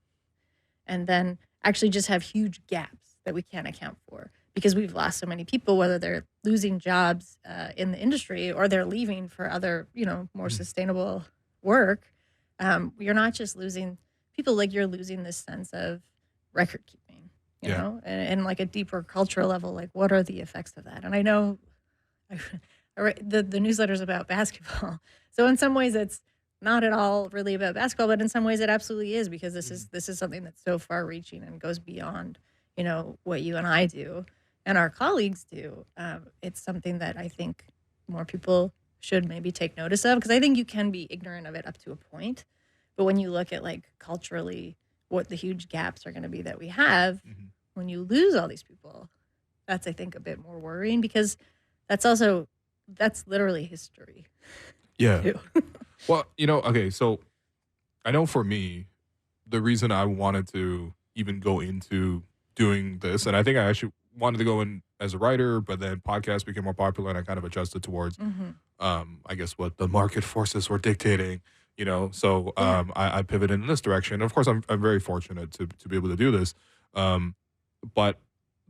and then actually just have huge gaps that we can't account for because we've lost so many people, whether they're losing jobs in the industry or they're leaving for other, more sustainable work. You're not just losing people, like you're losing this sense of record keeping, you know, and like a deeper cultural level, like what are the effects of that? And I know the newsletter's about basketball. So in some ways it's not at all really about basketball, but in some ways it absolutely is, because this is something that's so far reaching and goes beyond, what you and I do and our colleagues do. It's something that I think more people should maybe take notice of, because I think you can be ignorant of it up to a point. But when you look at like culturally what the huge gaps are going to be that we have when you lose all these people, that's, I think, a bit more worrying, because that's literally history. Yeah. Too. Well, okay, so I know for me, the reason I wanted to even go into doing this, and I think I actually wanted to go in as a writer, but then podcasts became more popular and I kind of adjusted towards, I guess, what the market forces were dictating, so I pivoted in this direction. Of course, I'm very fortunate to be able to do this. But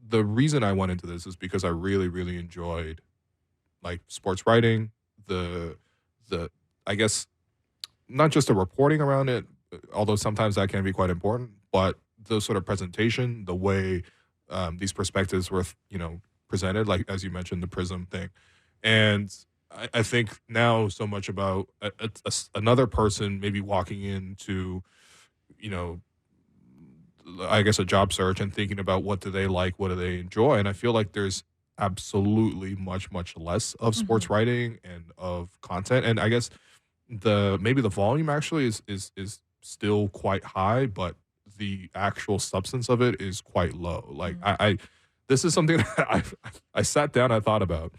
the reason I went into this is because I really, really enjoyed like sports writing, the I guess not just the reporting around it, although sometimes that can be quite important, but the sort of presentation, the way these perspectives were, presented, like as you mentioned, the prism thing. And I think now so much about another person maybe walking into, I guess, a job search and thinking about what do they like, what do they enjoy. And I feel like there's absolutely much, much less of sports writing and of content. And I guess maybe the volume actually is still quite high, but the actual substance of it is quite low. Like this is something that I sat down, I thought about,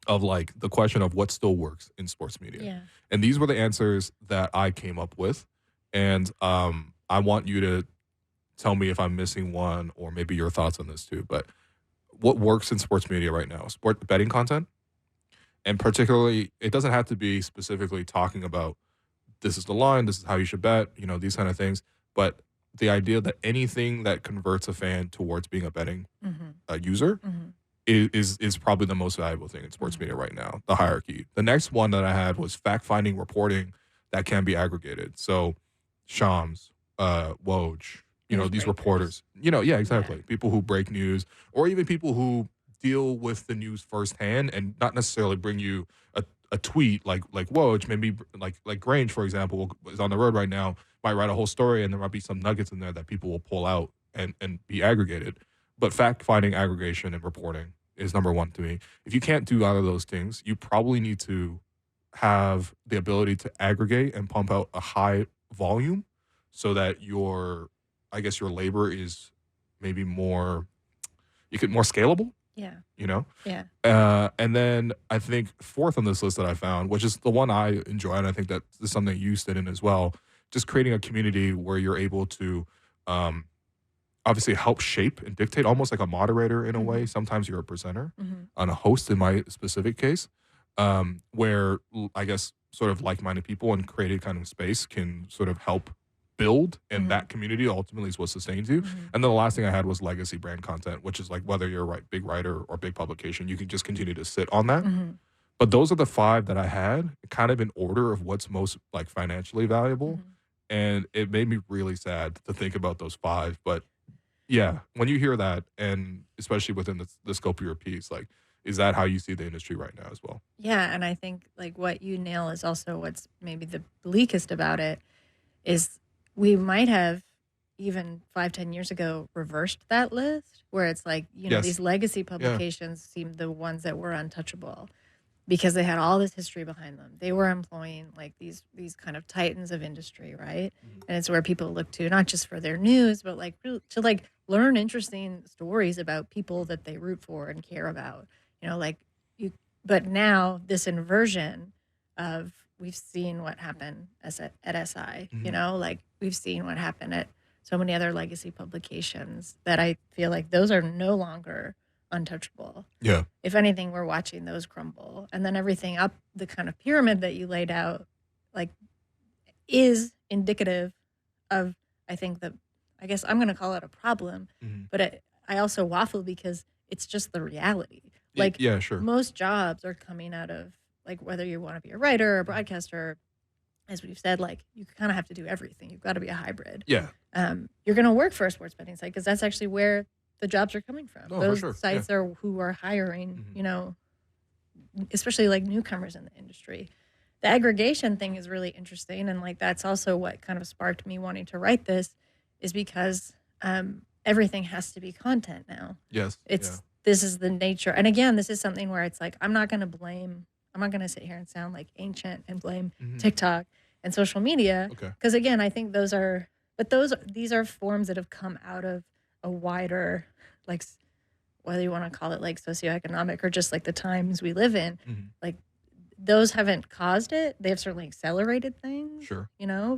of like the question of what still works in sports media. Yeah. And these were the answers that I came up with. And I want you to tell me if I'm missing one, or maybe your thoughts on this too. But what works in sports media right now? Sport betting content. And particularly, it doesn't have to be specifically talking about this is the line, this is how you should bet, these kind of things. But the idea that anything that converts a fan towards being a betting user is probably the most valuable thing in sports media right now, the hierarchy. The next one that I had was fact-finding reporting that can be aggregated. So Shams, Woj, these reporters, exactly. Yeah. People who break news, or even people who deal with the news firsthand and not necessarily bring you a tweet like Woj, maybe like Grange, for example, is on the road right now, might write a whole story and there might be some nuggets in there that people will pull out and be aggregated. But fact-finding, aggregation, and reporting is number one to me. If you can't do either of those things, you probably need to have the ability to aggregate and pump out a high volume so that your labor is maybe more scalable. Yeah. Yeah. And then I think fourth on this list that I found, which is the one I enjoy, and I think that is something you sit in as well, just creating a community where you're able to obviously help shape and dictate, almost like a moderator in a way. Sometimes you're a presenter and a host in my specific case, where I guess sort of like-minded people and created kind of space can sort of help build, and that community ultimately is what sustains you. And then the last thing I had was legacy brand content, which is like whether you're a big writer or big publication, you can just continue to sit on that. But those are the five that I had, kind of in order of what's most like financially valuable. And it made me really sad to think about those five. But yeah, when you hear that, and especially within the scope of your piece, like, is that how you see the industry right now as well? Yeah, and I think like what you nail is also what's maybe the bleakest about it is we might have even 5-10 years ago reversed that list, where it's like, these legacy publications seemed the ones that were untouchable because they had all this history behind them. They were employing like these kind of titans of industry, right? And it's where people look to not just for their news, but like to like learn interesting stories about people that they root for and care about. But now this inversion of, we've seen what happened at SI, like we've seen what happened at so many other legacy publications, that I feel like those are no longer untouchable. Yeah. If anything, we're watching those crumble. And then everything up the kind of pyramid that you laid out, like, is indicative of, I think, I guess I'm going to call it a problem, but I also waffle because it's just the reality. Like, yeah, sure. Most jobs are coming out of, like, whether you want to be a writer or a broadcaster, as we've said, like, you kind of have to do everything. You've got to be a hybrid. Yeah. You're going to work for a sports betting site because that's actually where the jobs are coming from. Oh, those for sure. sites are who are hiring, especially like newcomers in the industry. the aggregation thing is really interesting. And like, that's also what kind of sparked me wanting to write this, is because everything has to be content now. Yes. This is the nature. And again, this is something where it's like, I'm not going to sit here and sound like ancient and blame TikTok and social media. Because again, I think these are forms that have come out of a wider, like, whether you want to call it like socioeconomic or just like the times we live in, like those haven't caused it. They have certainly accelerated things,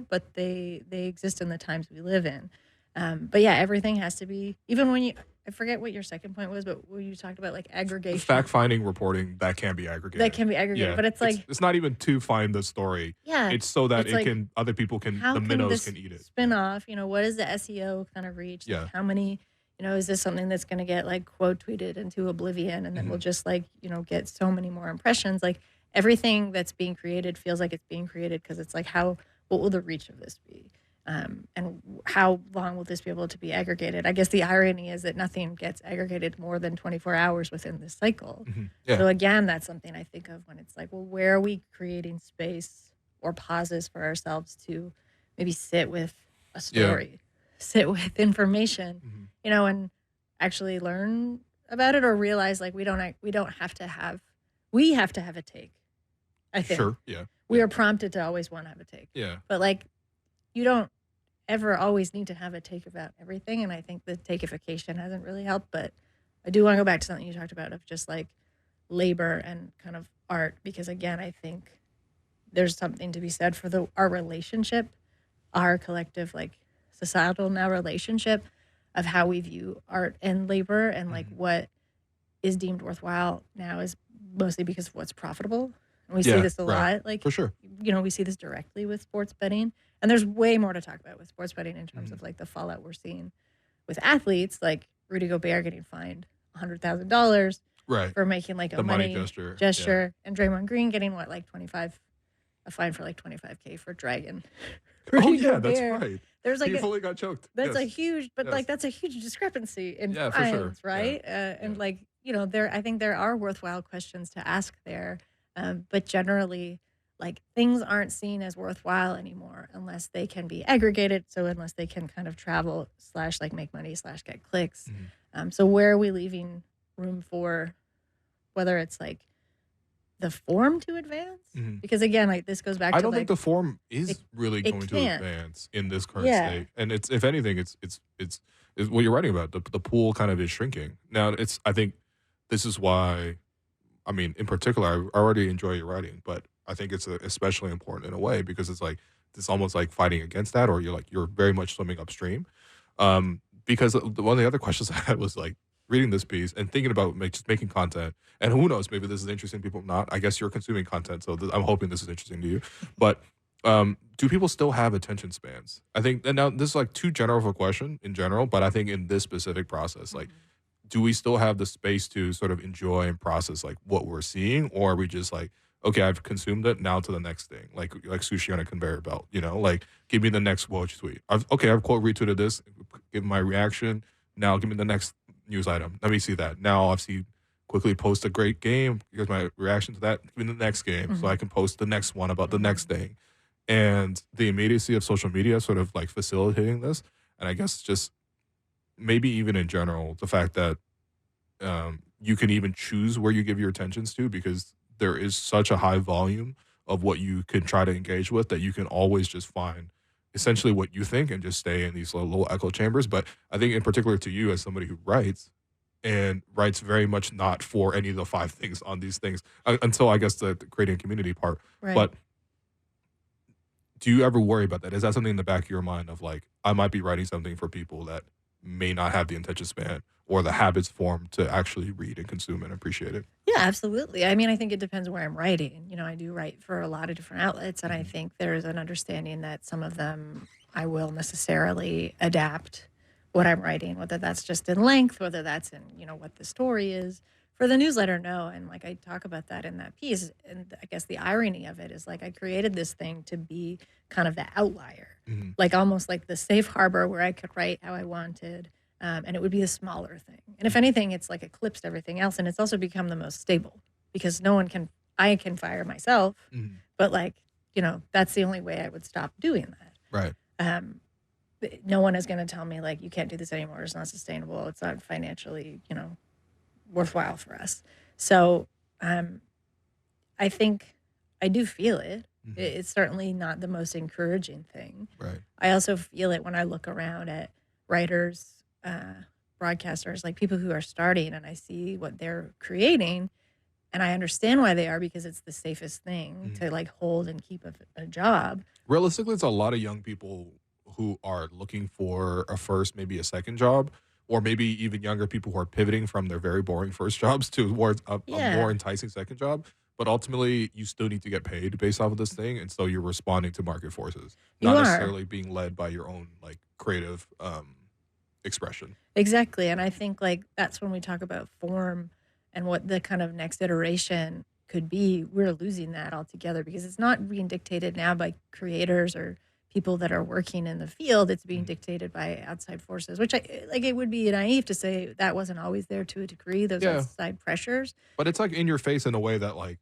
but they exist in the times we live in. But yeah, everything has to be, even when I forget what your second point was, but when you talked about like aggregation. Fact-finding reporting, that can be aggregated. Yeah. But it's like... It's not even to find the story. Yeah. It's so that other people can, the minnows can eat it. Spin off, what is the SEO kind of reach? Yeah. Like how many, is this something that's going to get like quote tweeted into oblivion and then we'll just like, get so many more impressions? Like everything that's being created feels like it's being created because it's like, what will the reach of this be? And how long will this be able to be aggregated? I guess the irony is that nothing gets aggregated more than 24 hours within this cycle. Yeah. So again, that's something I think of when it's like, well, where are we creating space or pauses for ourselves to maybe sit with a story, sit with information, and actually learn about it, or realize like we have to have a take. I think. Sure. Yeah. We are prompted to always want to have a take. Yeah. But like, you don't ever always need to have a take about everything. And I think the takeification hasn't really helped. But I do want to go back to something you talked about of just like labor and kind of art. Because again, I think there's something to be said for our relationship, our collective, like societal now relationship of how we view art and labor, and like what is deemed worthwhile now is mostly because of what's profitable. And we see this a lot. Like, for sure. We see this directly with sports betting. And there's way more to talk about with sports betting in terms of like the fallout we're seeing with athletes, like Rudy Gobert getting fined $100,000 for making like a money gesture. And Draymond Green getting a fine for like $25K for dragging Rudy Gobert. That's right. There's like he fully got choked. That's a huge, but like that's a huge discrepancy in fines, right? And like, I think there are worthwhile questions to ask there. But generally, like things aren't seen as worthwhile anymore unless they can be aggregated. So unless they can kind of travel / like make money / get clicks. So where are we leaving room for, whether it's like the form to advance? Because again, like this goes back to I don't think the form is really going to advance in this current state. And it's, if anything, it's what you're writing about. The pool kind of is shrinking. Now I think this is why, I mean, in particular, I already enjoy your writing, but I think it's especially important in a way because it's like, it's almost like fighting against that, or you're very much swimming upstream. Because one of the other questions I had was like reading this piece and thinking about just making content, and who knows, maybe this is interesting to people, not. I guess you're consuming content, so I'm hoping this is interesting to you. But do people still have attention spans? I think, and now this is like too general of a question in general, but I think in this specific process, like, do we still have the space to sort of enjoy and process like what we're seeing, or are we just like, okay, I've consumed it, now to the next thing, like sushi on a conveyor belt, like give me the next Woj tweet. I've quote retweeted this, give my reaction. Now give me the next news item. Let me see that. Now I've seen quickly post a great game. Here's my reaction to that. Give me the next game so I can post the next one about the next thing. And the immediacy of social media sort of like facilitating this. And I guess just maybe even in general, the fact that you can even choose where you give your attentions to, because there is such a high volume of what you can try to engage with that you can always just find essentially what you think and just stay in these little echo chambers. But I think in particular to you as somebody who writes, and writes very much not for any of the 5 things on these things until I guess the creating a community part. Right. But do you ever worry about that? Is that something in the back of your mind of like, I might be writing something for people that may not have the attention span or the habits formed to actually read and consume and appreciate it? Yeah, absolutely. I mean, I think it depends where I'm writing. I do write for a lot of different outlets, and I think there's an understanding that some of them I will necessarily adapt what I'm writing, whether that's just in length, whether that's in, what the story is. For the newsletter, no. And like I talk about that in that piece. And I guess the irony of it is like I created this thing to be kind of the outlier, like almost like the safe harbor where I could write how I wanted. And it would be a smaller thing. And if anything, it's like eclipsed everything else. And it's also become the most stable because no one can I can fire myself, but like, that's the only way I would stop doing that. Right. No one is going to tell me like, you can't do this anymore. It's not sustainable. It's not financially, worthwhile for us. So I think I do feel it. It's certainly not the most encouraging thing. Right. I also feel it when I look around at writers, broadcasters, like people who are starting, and I see what they're creating, and I understand why they are, because it's the safest thing to like hold and keep a job. Realistically, it's a lot of young people who are looking for a first, maybe a second job, or maybe even younger people who are pivoting from their very boring first jobs towards a more enticing second job. But ultimately, you still need to get paid based off of this thing, and so you're responding to market forces, not necessarily being led by your own like creative expression. Exactly, and I think like that's when we talk about form and what the kind of next iteration could be. We're losing that altogether because it's not being dictated now by creators or people that are working in the field. It's being dictated by outside forces, which it would be naive to say that wasn't always there to a degree, those outside pressures. But it's like in your face in a way that like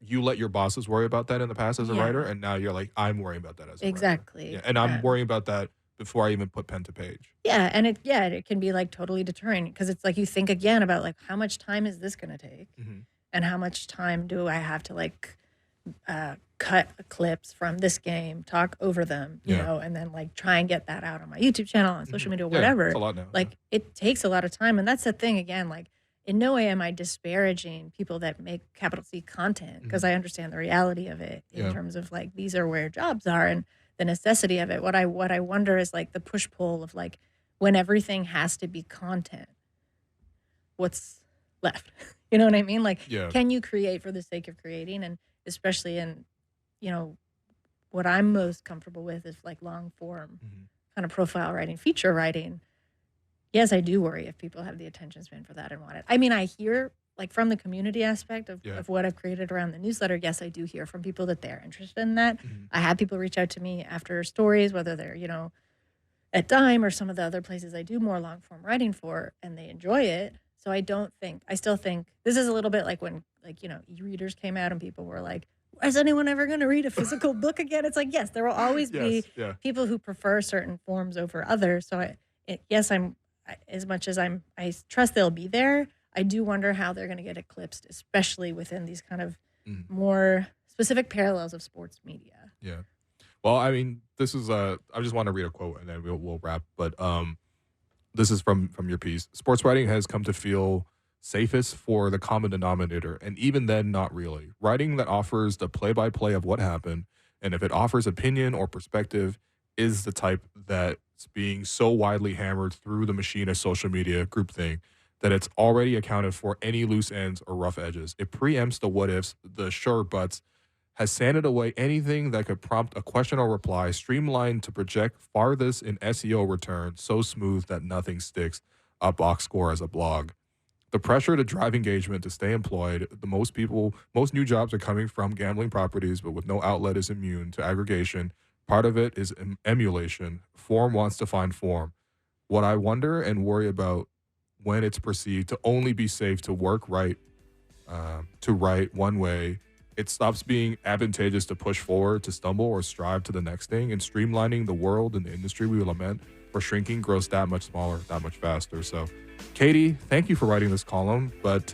you let your bosses worry about that in the past as a writer, and now you're like, I'm worrying about that as a writer. Yeah, and I'm worrying about that before I even put pen to page. Yeah, and it can be like totally deterring, because it's like you think again about like, how much time is this going to take, and how much time do I have to like cut clips from this game, talk over them, you know, and then like try and get that out on my YouTube channel, on social media, whatever. It's a lot now. Like it takes a lot of time, and that's the thing again. Like in no way am I disparaging people that make capital C content, because I understand the reality of it in terms of like these are where jobs are and the necessity of it. What I wonder is like the push pull of like when everything has to be content, what's left? You know what I mean? Like, can you create for the sake of creating? And especially in, what I'm most comfortable with is like long form kind of profile writing, feature writing. Yes, I do worry if people have the attention span for that and want it. I mean, I hear like from the community aspect of what I've created around the newsletter. Yes, I do hear from people that they're interested in that. I have people reach out to me after stories, whether they're, at Dime or some of the other places I do more long form writing for, and they enjoy it. So I still think this is a little bit like when like, e-readers came out and people were like, is anyone ever going to read a physical book again? It's like, yes, there will always be people who prefer certain forms over others. So I'm as much as I trust they'll be there, I do wonder how they're going to get eclipsed, especially within these kind of more specific parallels of sports media. Yeah. Well, I mean, this is I just want to read a quote and then we'll wrap. But this is from your piece. Sports writing has come to feel safest for the common denominator, and even then, not really. Writing that offers the play-by-play of what happened, and if it offers opinion or perspective, is the type that's being so widely hammered through the machine of social media groupthink that it's already accounted for any loose ends or rough edges. It preempts the what-ifs, the sure buts, has sanded away anything that could prompt a question or reply, streamlined to project farthest in SEO return, so smooth that nothing sticks, a box score as a blog. The pressure to drive engagement, to stay employed, most new jobs are coming from gambling properties, but with no outlet is immune to aggregation. Part of it is emulation. Form wants to find form. What I wonder and worry about when it's perceived to only be safe to write one way, it stops being advantageous to push forward, to stumble, or strive to the next thing, and streamlining the world and the industry we lament for shrinking grows that much smaller, that much faster. So, Katie, thank you for writing this column, but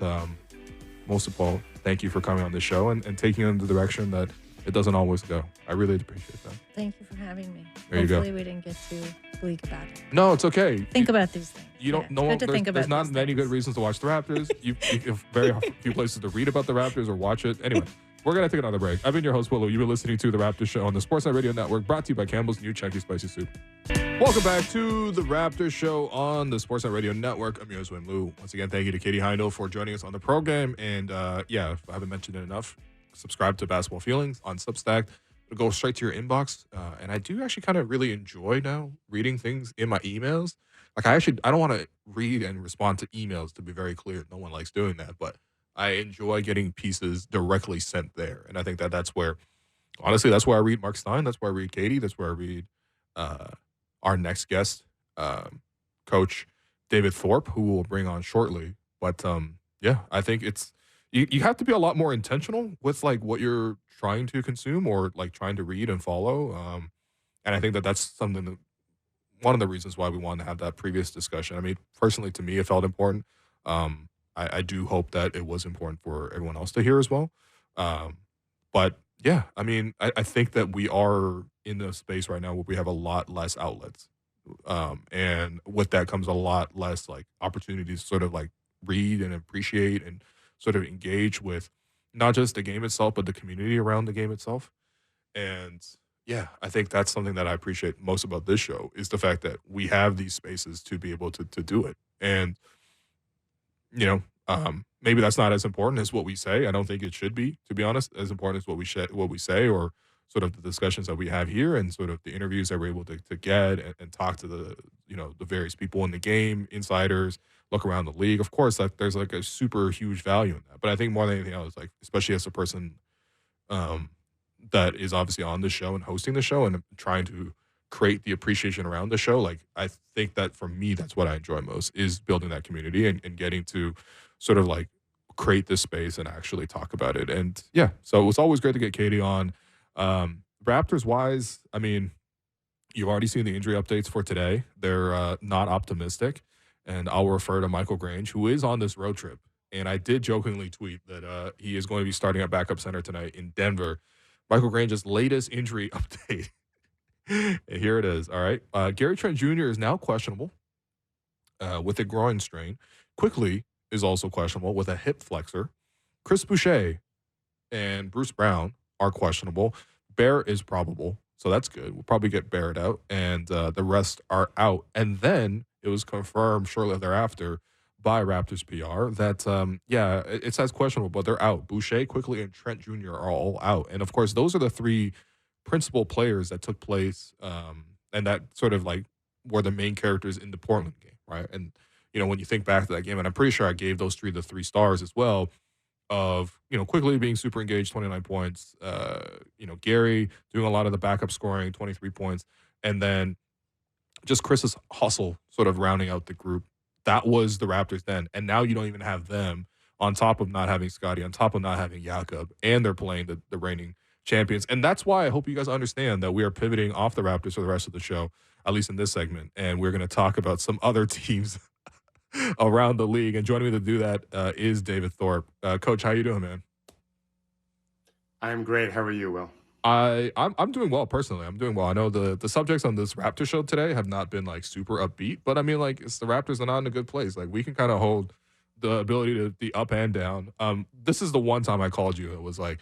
most of all, thank you for coming on the show and taking it in the direction that it doesn't always go. I really appreciate that. Thank you for having me. There you go. Hopefully we didn't get too bleak about it. No, it's okay. Think about these things. You don't know. There's not many good reasons to watch the Raptors. You have very few places to read about the Raptors or watch it. Anyway, we're going to take another break. I've been your host, Willow. You've been listening to The Raptors Show on the Sportsnet Radio Network, brought to you by Campbell's New Chunky Spicy Soup. Welcome back to The Raptors Show on the Sportsnet Radio Network. I'm your host, Wim Lou. Once again, thank you to Katie Heindl for joining us on the program. And if I haven't mentioned it enough, subscribe to Basketball Feelings on Substack. It'll go straight to your inbox. And I do actually kind of really enjoy now reading things in my emails. Like I don't want to read and respond to emails, to be very clear. No one likes doing that, but I enjoy getting pieces directly sent there. And I think that's where, honestly, that's where I read Mark Stein. That's where I read Katie. That's where I read our next guest, Coach David Thorpe, who we'll bring on shortly. But I think it's, you have to be a lot more intentional with like what you're trying to consume or like trying to read and follow. And I think that that's something that one of the reasons why we wanted to have that previous discussion. I mean, personally, to me, it felt important. I do hope that it was important for everyone else to hear as well. Um, but yeah, I mean, I think that we are in a space right now where we have a lot less outlets. And with that comes a lot less like opportunities to sort of like read and appreciate and sort of engage with not just the game itself, but the community around the game itself. And yeah, I think that's something that I appreciate most about this show is the fact that we have these spaces to be able to do it. And maybe that's not as important as what we say. I don't think it should be, to be honest, as important as what we say, or sort of the discussions that we have here, and sort of the interviews that we're able to get and talk to the the various people in the game, insiders, look around the league. Of course, like there's like a super huge value in that. But I think more than anything else, like especially as a person um, that is obviously on the show and hosting the show and trying to create the appreciation around the show. Like I think that for me, that's what I enjoy most is building that community and getting to sort of like create this space and actually talk about it. And yeah, so it was always great to get Katie on. Raptors wise, I mean, you've already seen the injury updates for today. They're not optimistic. And I'll refer to Michael Grange, who is on this road trip. And I did jokingly tweet that he is going to be starting at backup center tonight in Denver. Michael Grange's latest injury update. And here it is. All right. Gary Trent Jr. is now questionable with a groin strain. Quickly is also questionable with a hip flexor. Chris Boucher and Bruce Brown are questionable. Bear is probable. So that's good. We'll probably get Barrett out, and the rest are out. And then it was confirmed shortly thereafter by Raptors PR that, it says questionable, but they're out. Boucher, Quickly, and Trent Jr. are all out. And, of course, those are the three principal players that took place and that sort of, like, were the main characters in the Portland game, right? And, when you think back to that game, and I'm pretty sure I gave those three the 3 stars as well, of Quickly being super engaged, 29 points, Gary doing a lot of the backup scoring, 23 points, and then just Chris's hustle sort of rounding out the group. That was the Raptors then, and now you don't even have them on top of not having Scotty, on top of not having Jakob, and they're playing the reigning champions. And that's why I hope you guys understand that we are pivoting off the Raptors for the rest of the show, at least in this segment, and we're going to talk about some other teams around the league. And joining me to do that is David Thorpe. Coach, how you doing, man? I'm great. How are you, Will? I'm doing well personally. I'm doing well. I know the subjects on this Raptor show today have not been like super upbeat, but I mean like it's the Raptors are not in a good place. Like we can kind of hold the ability to the up and down. This is the one time I called you. It was like,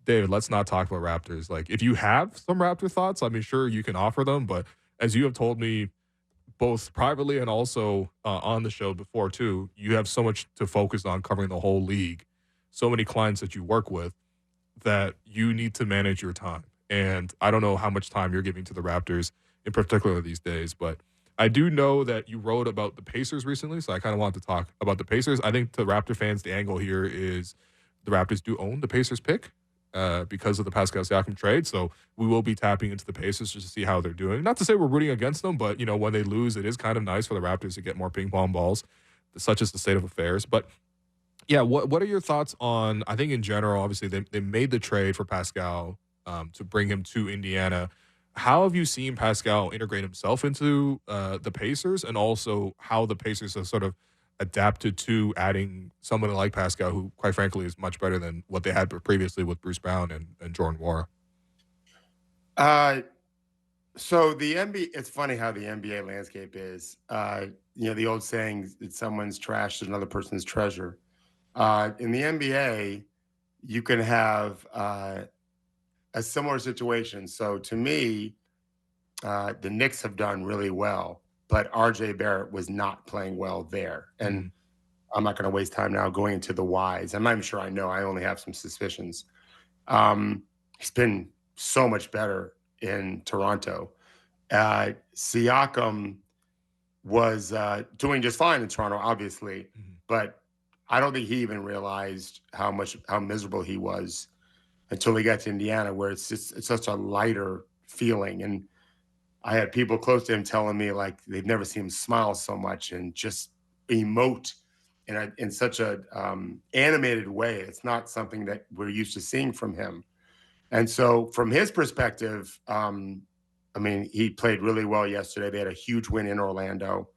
David, let's not talk about Raptors. Like if you have some Raptor thoughts, I mean, sure you can offer them, but as you have told me both privately and also on the show before too, you have so much to focus on covering the whole league, so many clients that you work with that you need to manage your time. And I don't know how much time you're giving to the Raptors in particular these days, but I do know that you wrote about the Pacers recently, so I kind of want to talk about the Pacers. I think to Raptor fans, the angle here is the Raptors do own the Pacers pick because of the Pascal Siakam trade, so we will be tapping into the Pacers just to see how they're doing. Not to say we're rooting against them, but, when they lose, it is kind of nice for the Raptors to get more ping pong balls, such as the state of affairs. But yeah, what are your thoughts on, I think in general, obviously they made the trade for Pascal to bring him to Indiana. How have you seen Pascal integrate himself into the Pacers, and also how the Pacers have sort of adapted to adding someone like Pascal, who quite frankly is much better than what they had previously with Bruce Brown and Jordan Nwora? So the NBA, it's funny how the NBA landscape is. The old saying that someone's trash is another person's treasure. In the NBA, you can have a similar situation. So to me, the Knicks have done really well, but RJ Barrett was not playing well there. And I'm not going to waste time now going into the whys. I'm not even sure I know. I only have some suspicions. He's been so much better in Toronto. Siakam was doing just fine in Toronto, obviously, but I don't think he even realized how miserable he was until he got to Indiana, where it's such a lighter feeling. And I had people close to him telling me like they've never seen him smile so much and just emote in such a animated way. It's not something that we're used to seeing from him. And so from his perspective, I mean, he played really well yesterday. They had a huge win in Orlando.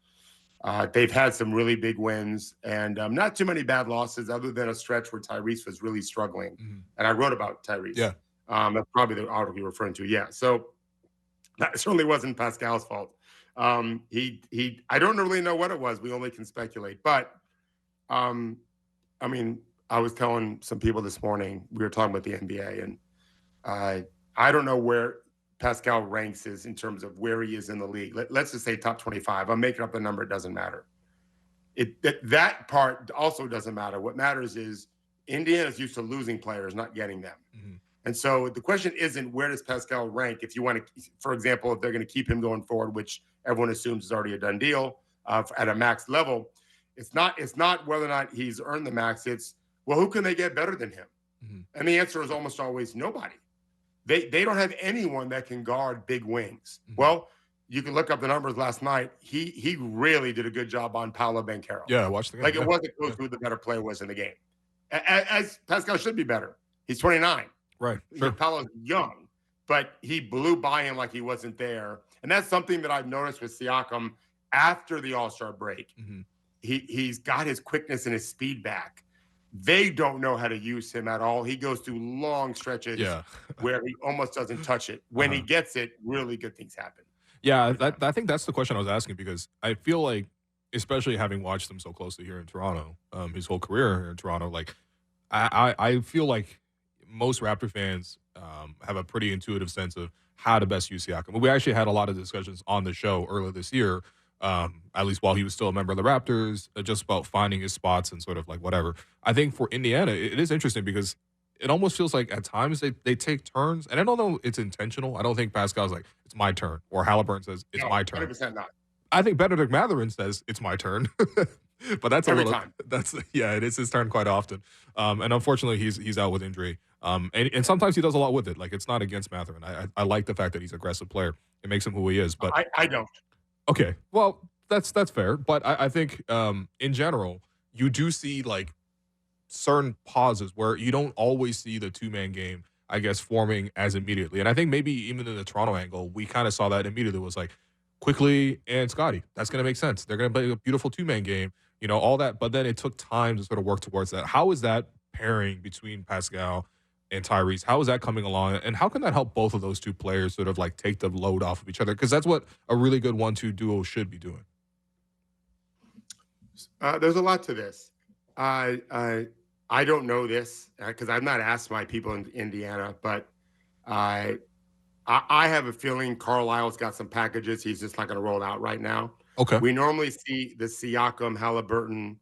They've had some really big wins and not too many bad losses other than a stretch where Tyrese was really struggling. Mm-hmm. And I wrote about Tyrese. Yeah. That's probably the article you're referring to. Yeah. So that certainly wasn't Pascal's fault. I don't really know what it was. We only can speculate. But, I mean, I was telling some people this morning, we were talking about the NBA, and I don't know where Pascal ranks is in terms of where he is in the league. Let's just say top 25. I'm making up the number. It doesn't matter. That part also doesn't matter. What matters is Indiana's used to losing players, not getting them. Mm-hmm. And so the question isn't where does Pascal rank? If you want to, for example, if they're going to keep him going forward, which everyone assumes is already a done deal at a max level, it's not whether or not he's earned the max. It's, well, who can they get better than him? Mm-hmm. And the answer is almost always nobody. They don't have anyone that can guard big wings. Mm-hmm. Well, you can look up the numbers last night. He really did a good job on Paolo Banchero. Yeah, I watched the game. Like, it wasn't close who the better player was in the game. As Pascal should be better. He's 29. Right. Sure. Paolo's young, but he blew by him like he wasn't there. And that's something that I've noticed with Siakam after the All-Star break. Mm-hmm. He's got his quickness and his speed back. They don't know how to use him at all. He goes through long stretches where he almost doesn't touch it. When he gets it, really good things happen. Yeah, I think that's the question I was asking, because I feel like, especially having watched him so closely here in Toronto, his whole career here in Toronto, like I feel like most Raptor fans have a pretty intuitive sense of how to best use Siakam. We actually had a lot of discussions on the show earlier this year, at least while he was still a member of the Raptors, just about finding his spots and sort of like whatever. I think for Indiana, it is interesting because it almost feels like at times they take turns, and I don't know it's intentional. I don't think Pascal's like, it's my turn, or Halliburton says, it's my turn. 100% not. I think Benedict Mathurin says, it's my turn. But that's every time. It is his turn quite often. And unfortunately, he's out with injury. And sometimes he does a lot with it. Like, it's not against Mathurin. I like the fact that he's an aggressive player. It makes him who he is. But I don't. Okay, well, that's fair. But I think in general, you do see like certain pauses where you don't always see the two-man game, I guess, forming as immediately. And I think maybe even in the Toronto angle, we kind of saw that immediately. It was like, Quickly and Scotty, that's going to make sense. They're going to play a beautiful two-man game, all that. But then it took time to sort of work towards that. How is that pairing between Pascal and Tyrese? How is that coming along? And how can that help both of those two players sort of like take the load off of each other? Because that's what a really good 1-2 duo should be doing. There's a lot to this. I don't know this because I've not asked my people in Indiana, but I have a feeling Carlisle's got some packages. He's just not going to roll out right now. Okay. We normally see the Siakam-Halliburton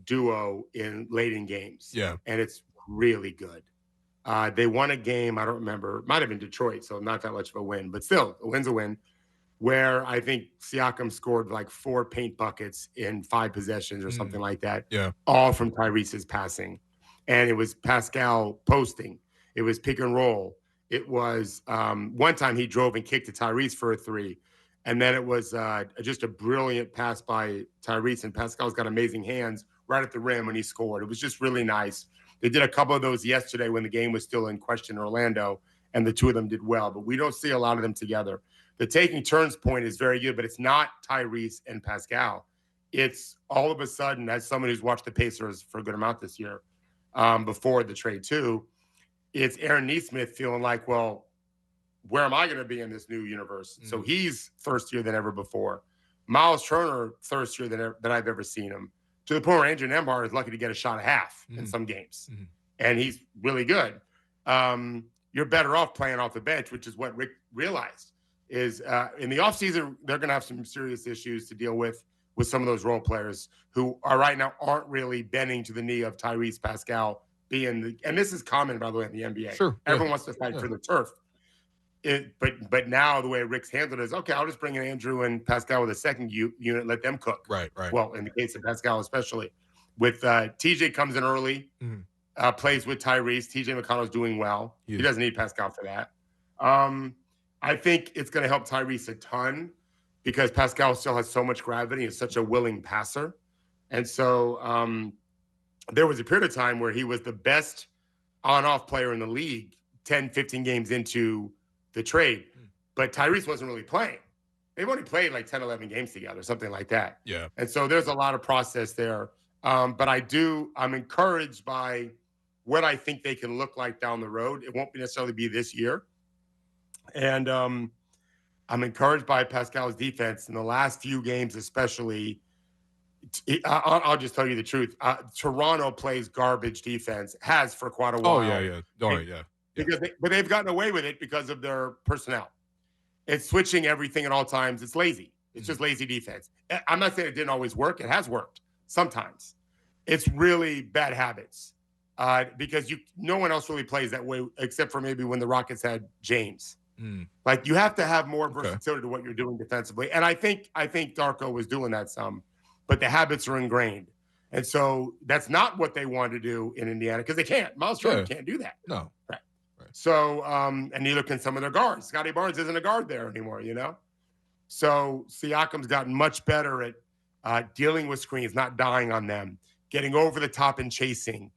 duo late in games. Yeah. And it's really good. They won a game, I don't remember. It might have been Detroit, so not that much of a win. But still, a win's a win, where I think Siakam scored like 4 paint buckets in 5 possessions or something like that. Yeah. All from Tyrese's passing. And it was Pascal posting. It was pick and roll. It was one time he drove and kicked to Tyrese for a 3. And then it was just a brilliant pass by Tyrese. And Pascal's got amazing hands right at the rim when he scored. It was just really nice. They did a couple of those yesterday when the game was still in question in Orlando, and the two of them did well. But we don't see a lot of them together. The taking turns point is very good, but it's not Tyrese and Pascal. It's all of a sudden, as someone who's watched the Pacers for a good amount this year, before the trade too, it's Aaron Nesmith feeling like, well, where am I going to be in this new universe? Mm-hmm. So he's thirstier than ever before. Miles Turner, thirstier than I've ever seen him, to the point where Andrew Nembhard is lucky to get a shot a half in some games. Mm-hmm. And he's really good. You're better off playing off the bench, which is what Rick realized. Is in the offseason, they're going to have some serious issues to deal with some of those role players who are right now aren't really bending to the knee of Tyrese, Pascal, and this is common, by the way, in the NBA. Sure. Everyone wants to fight for the turf. But now the way Rick's handled it is, okay, I'll just bring in Andrew and Pascal with a second unit, let them cook. Right. Well, in the case of Pascal especially. With TJ comes in early, plays with Tyrese. TJ McConnell's doing well. Yeah. He doesn't need Pascal for that. I think it's going to help Tyrese a ton because Pascal still has so much gravity and such a willing passer. And so there was a period of time where he was the best on-off player in the league 10, 15 games into the trade. But Tyrese wasn't really playing. They've only played like 10, 11 games together, something like that. Yeah. And so there's a lot of process there. But I'm encouraged by what I think they can look like down the road. It won't necessarily be this year. And I'm encouraged by Pascal's defense in the last few games, especially. I'll just tell you the truth. Toronto plays garbage defense, has for quite a while. Oh, yeah. Don't worry, yeah. But they've gotten away with it because of their personnel. It's switching everything at all times. It's lazy. It's just lazy defense. I'm not saying it didn't always work. It has worked sometimes. It's really bad habits because no one else really plays that way except for maybe when the Rockets had James. Like you have to have more versatility to what you're doing defensively. And I think Darko was doing that some, but the habits are ingrained. And so that's not what they want to do in Indiana because they can't. Miles Turner can't do that. No. Right. So, and neither can some of their guards. Scotty Barnes isn't a guard there anymore, So Siakam's gotten much better at dealing with screens, not dying on them, getting over the top and chasing,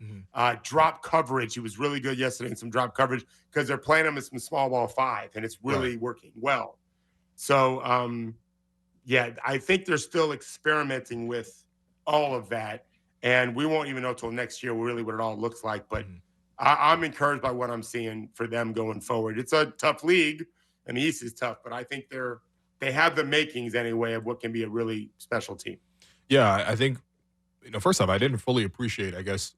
drop coverage. He was really good yesterday in some drop coverage because they're playing him as some small ball 5, and it's really working well. So, I think they're still experimenting with all of that, and we won't even know till next year really what it all looks like, but I'm encouraged by what I'm seeing for them going forward. It's a tough league, and the East is tough, but I think they have the makings anyway of what can be a really special team. Yeah, I think first off, I didn't fully appreciate. I guess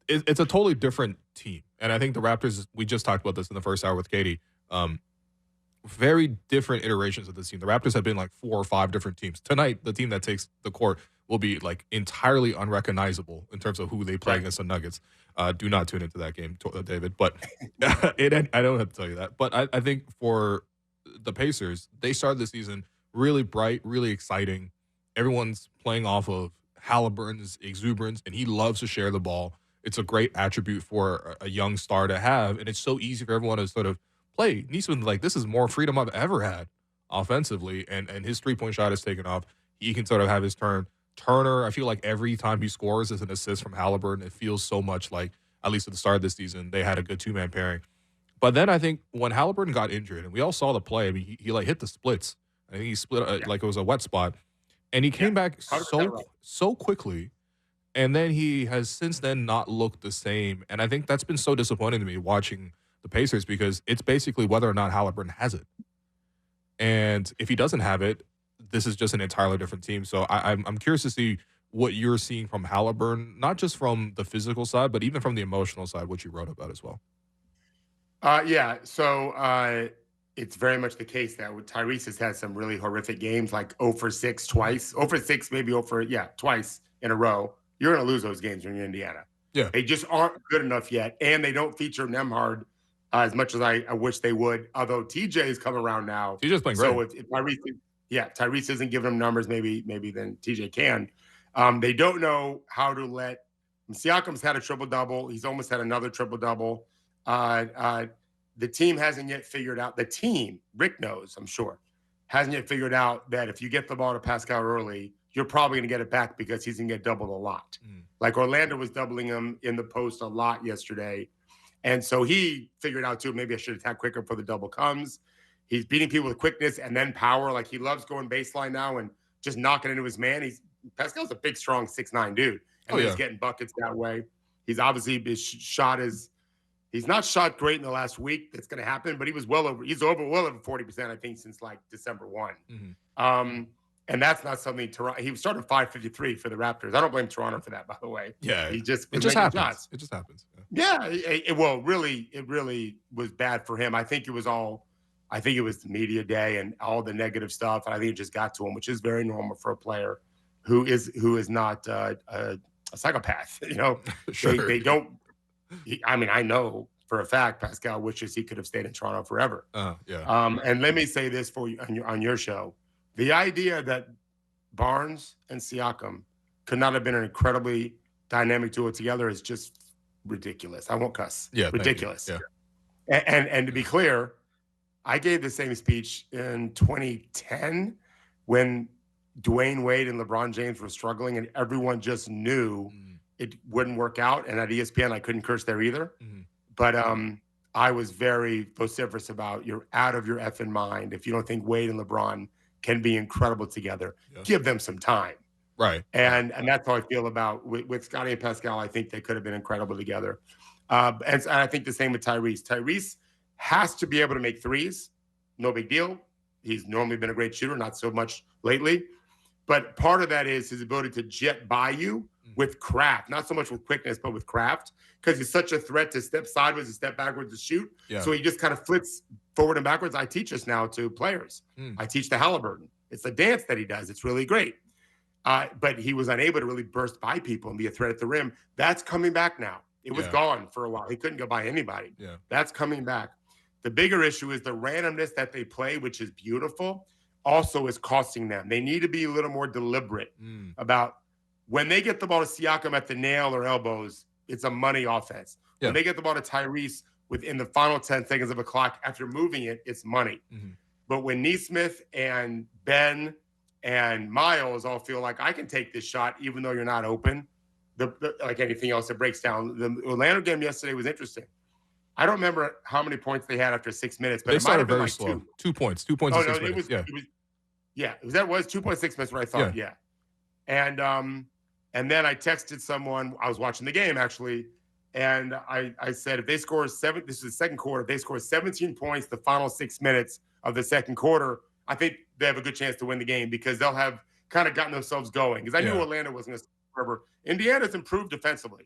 it's a totally different team, and I think the Raptors. We just talked about this in the first hour with Katie. Very different iterations of this team. The Raptors have been like 4 or 5 different teams. Tonight, the team that takes the court will be like entirely unrecognizable in terms of who they play against the Nuggets. Do not tune into that game, David. But I don't have to tell you that. But I think for the Pacers, they started the season really bright, really exciting. Everyone's playing off of Halliburton's exuberance, and he loves to share the ball. It's a great attribute for a young star to have, and it's so easy for everyone to sort of play. Neesman's like, this is more freedom I've ever had offensively, and his three-point shot is taken off. He can sort of have his turn. Turner, I feel like every time he scores is an assist from Halliburton. It feels so much like, at least at the start of this season, they had a good two-man pairing. But then I think when Halliburton got injured, and we all saw the play, I mean, he like hit the splits. I think he split like it was a wet spot. And he came back so quickly. And then he has since then not looked the same. And I think that's been so disappointing to me watching the Pacers because it's basically whether or not Halliburton has it. And if he doesn't have it, this is just an entirely different team. So I'm curious to see what you're seeing from Halliburton, not just from the physical side, but even from the emotional side, which you wrote about as well. So it's very much the case that Tyrese has had some really horrific games, like 0 for 6 twice, 0 for 6, maybe 0 for, twice in a row. You're going to lose those games when you're in Indiana. Yeah. They just aren't good enough yet. And they don't feature Nembhard as much as I wish they would, although TJ is coming around now. TJ's playing great. So if Tyrese isn't giving them numbers, maybe then TJ can. They don't know how to let Siakam's had a triple-double. He's almost had another triple-double. The team hasn't yet figured out, Rick knows, I'm sure, hasn't yet figured out that if you get the ball to Pascal early, you're probably going to get it back because he's going to get doubled a lot. Like Orlando was doubling him in the post a lot yesterday. And so he figured out, too, maybe I should attack quicker before the double comes. He's beating people with quickness and then power. Like he loves going baseline now and just knocking into his man. Pascal's a big, strong 6'9" dude. And he's getting buckets that way. He's obviously, he's not shot great in the last week. That's going to happen, but he's well over 40%, I think, since like December 1. And that's not something Toronto. He started 553 for the Raptors. I don't blame Toronto for that, by the way. Yeah, it just happens. Shots. It just happens. Yeah, it really was bad for him. I think it was the media day and all the negative stuff. And I think it just got to him, which is very normal for a player who is not a psychopath. Sure. They don't. I know for a fact Pascal wishes he could have stayed in Toronto forever. And let me say this for you on your show. The idea that Barnes and Siakam could not have been an incredibly dynamic duo together is just ridiculous. I won't cuss. Yeah, ridiculous. Yeah. And to be clear, I gave the same speech in 2010 when Dwayne Wade and LeBron James were struggling, and everyone just knew it wouldn't work out. And at ESPN, I couldn't curse there either. But I was very vociferous about you're out of your effing mind if you don't think Wade and LeBron can be incredible together. Give them some time. Right. And that's how I feel about with Scottie and Pascal. I think they could have been incredible together. And I think the same with Tyrese. Tyrese has to be able to make threes. No big deal. He's normally been a great shooter, not so much lately. But part of that is his ability to jet by you with craft, not so much with quickness, but with craft, because he's such a threat to step sideways and step backwards to shoot. So he just kind of flips forward and backwards. I teach this now to players. I teach the Halliburton. It's a dance that he does. It's really great. But he was unable to really burst by people and be a threat at the rim. That's coming back now. It was gone for a while. He couldn't go by anybody. That's coming back. The bigger issue is the randomness that they play, which is beautiful, also is costing them. They need to be a little more deliberate about when they get the ball to Siakam at the nail or elbows, it's a money offense. When they get the ball to Tyrese within the final 10 seconds of a clock after moving it, it's money. But when Neesmith and Ben and Miles all feel like I can take this shot even though you're not open, like anything else, it breaks down. The Orlando game yesterday was interesting. I don't remember how many points they had after 6 minutes, but they it might have been very like slow. 2. 2 points. 2 points. Oh, in no, 6 minutes. It was 2.6 minutes. What I thought. Yeah. And then I texted someone. I was watching the game actually, and I said if they score this is the second quarter. If they score 17 points the final 6 minutes of the second quarter, I think they have a good chance to win the game because they'll have kind of gotten themselves going. Because I knew Orlando was going to score. Indiana's improved defensively.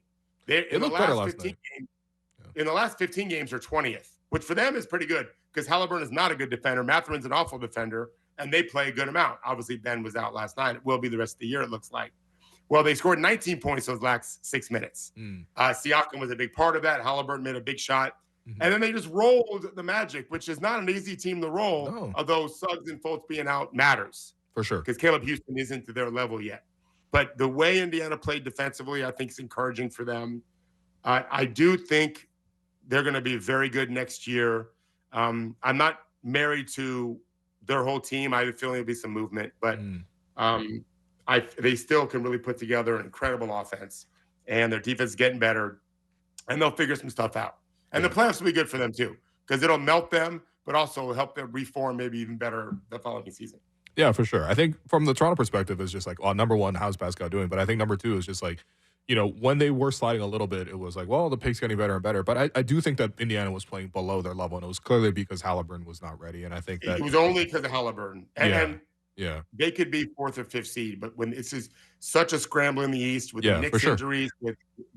In the last 15 games, they're 20th, which for them is pretty good because Halliburton is not a good defender. Mathurin's an awful defender, and they play a good amount. Obviously, Ben was out last night. It will be the rest of the year, it looks like. Well, they scored 19 points those last 6 minutes. Siakam was a big part of that. Halliburton made a big shot. And then they just rolled the Magic, which is not an easy team to roll, although Suggs and Fultz being out matters. For sure. Because Caleb Houston isn't to their level yet. But the way Indiana played defensively, I think is encouraging for them. I do think they're going to be very good next year. I'm not married to their whole team. I have a feeling there'll be some movement, but they still can really put together an incredible offense, and their defense is getting better, and they'll figure some stuff out. And the playoffs will be good for them too, because it'll melt them, but also help them reform maybe even better the following season. Yeah, for sure. I think from the Toronto perspective, it's just like, well, number one, how's Pascal doing? But I think number two is just like, when they were sliding a little bit, it was like, well, the pick's getting better and better. But I do think that Indiana was playing below their level, and it was clearly because Halliburton was not ready. And I think that it was only because of Halliburton. And yeah, they could be 4th or 5th seed, but when it's just such a scramble in the East with the Knicks injuries, with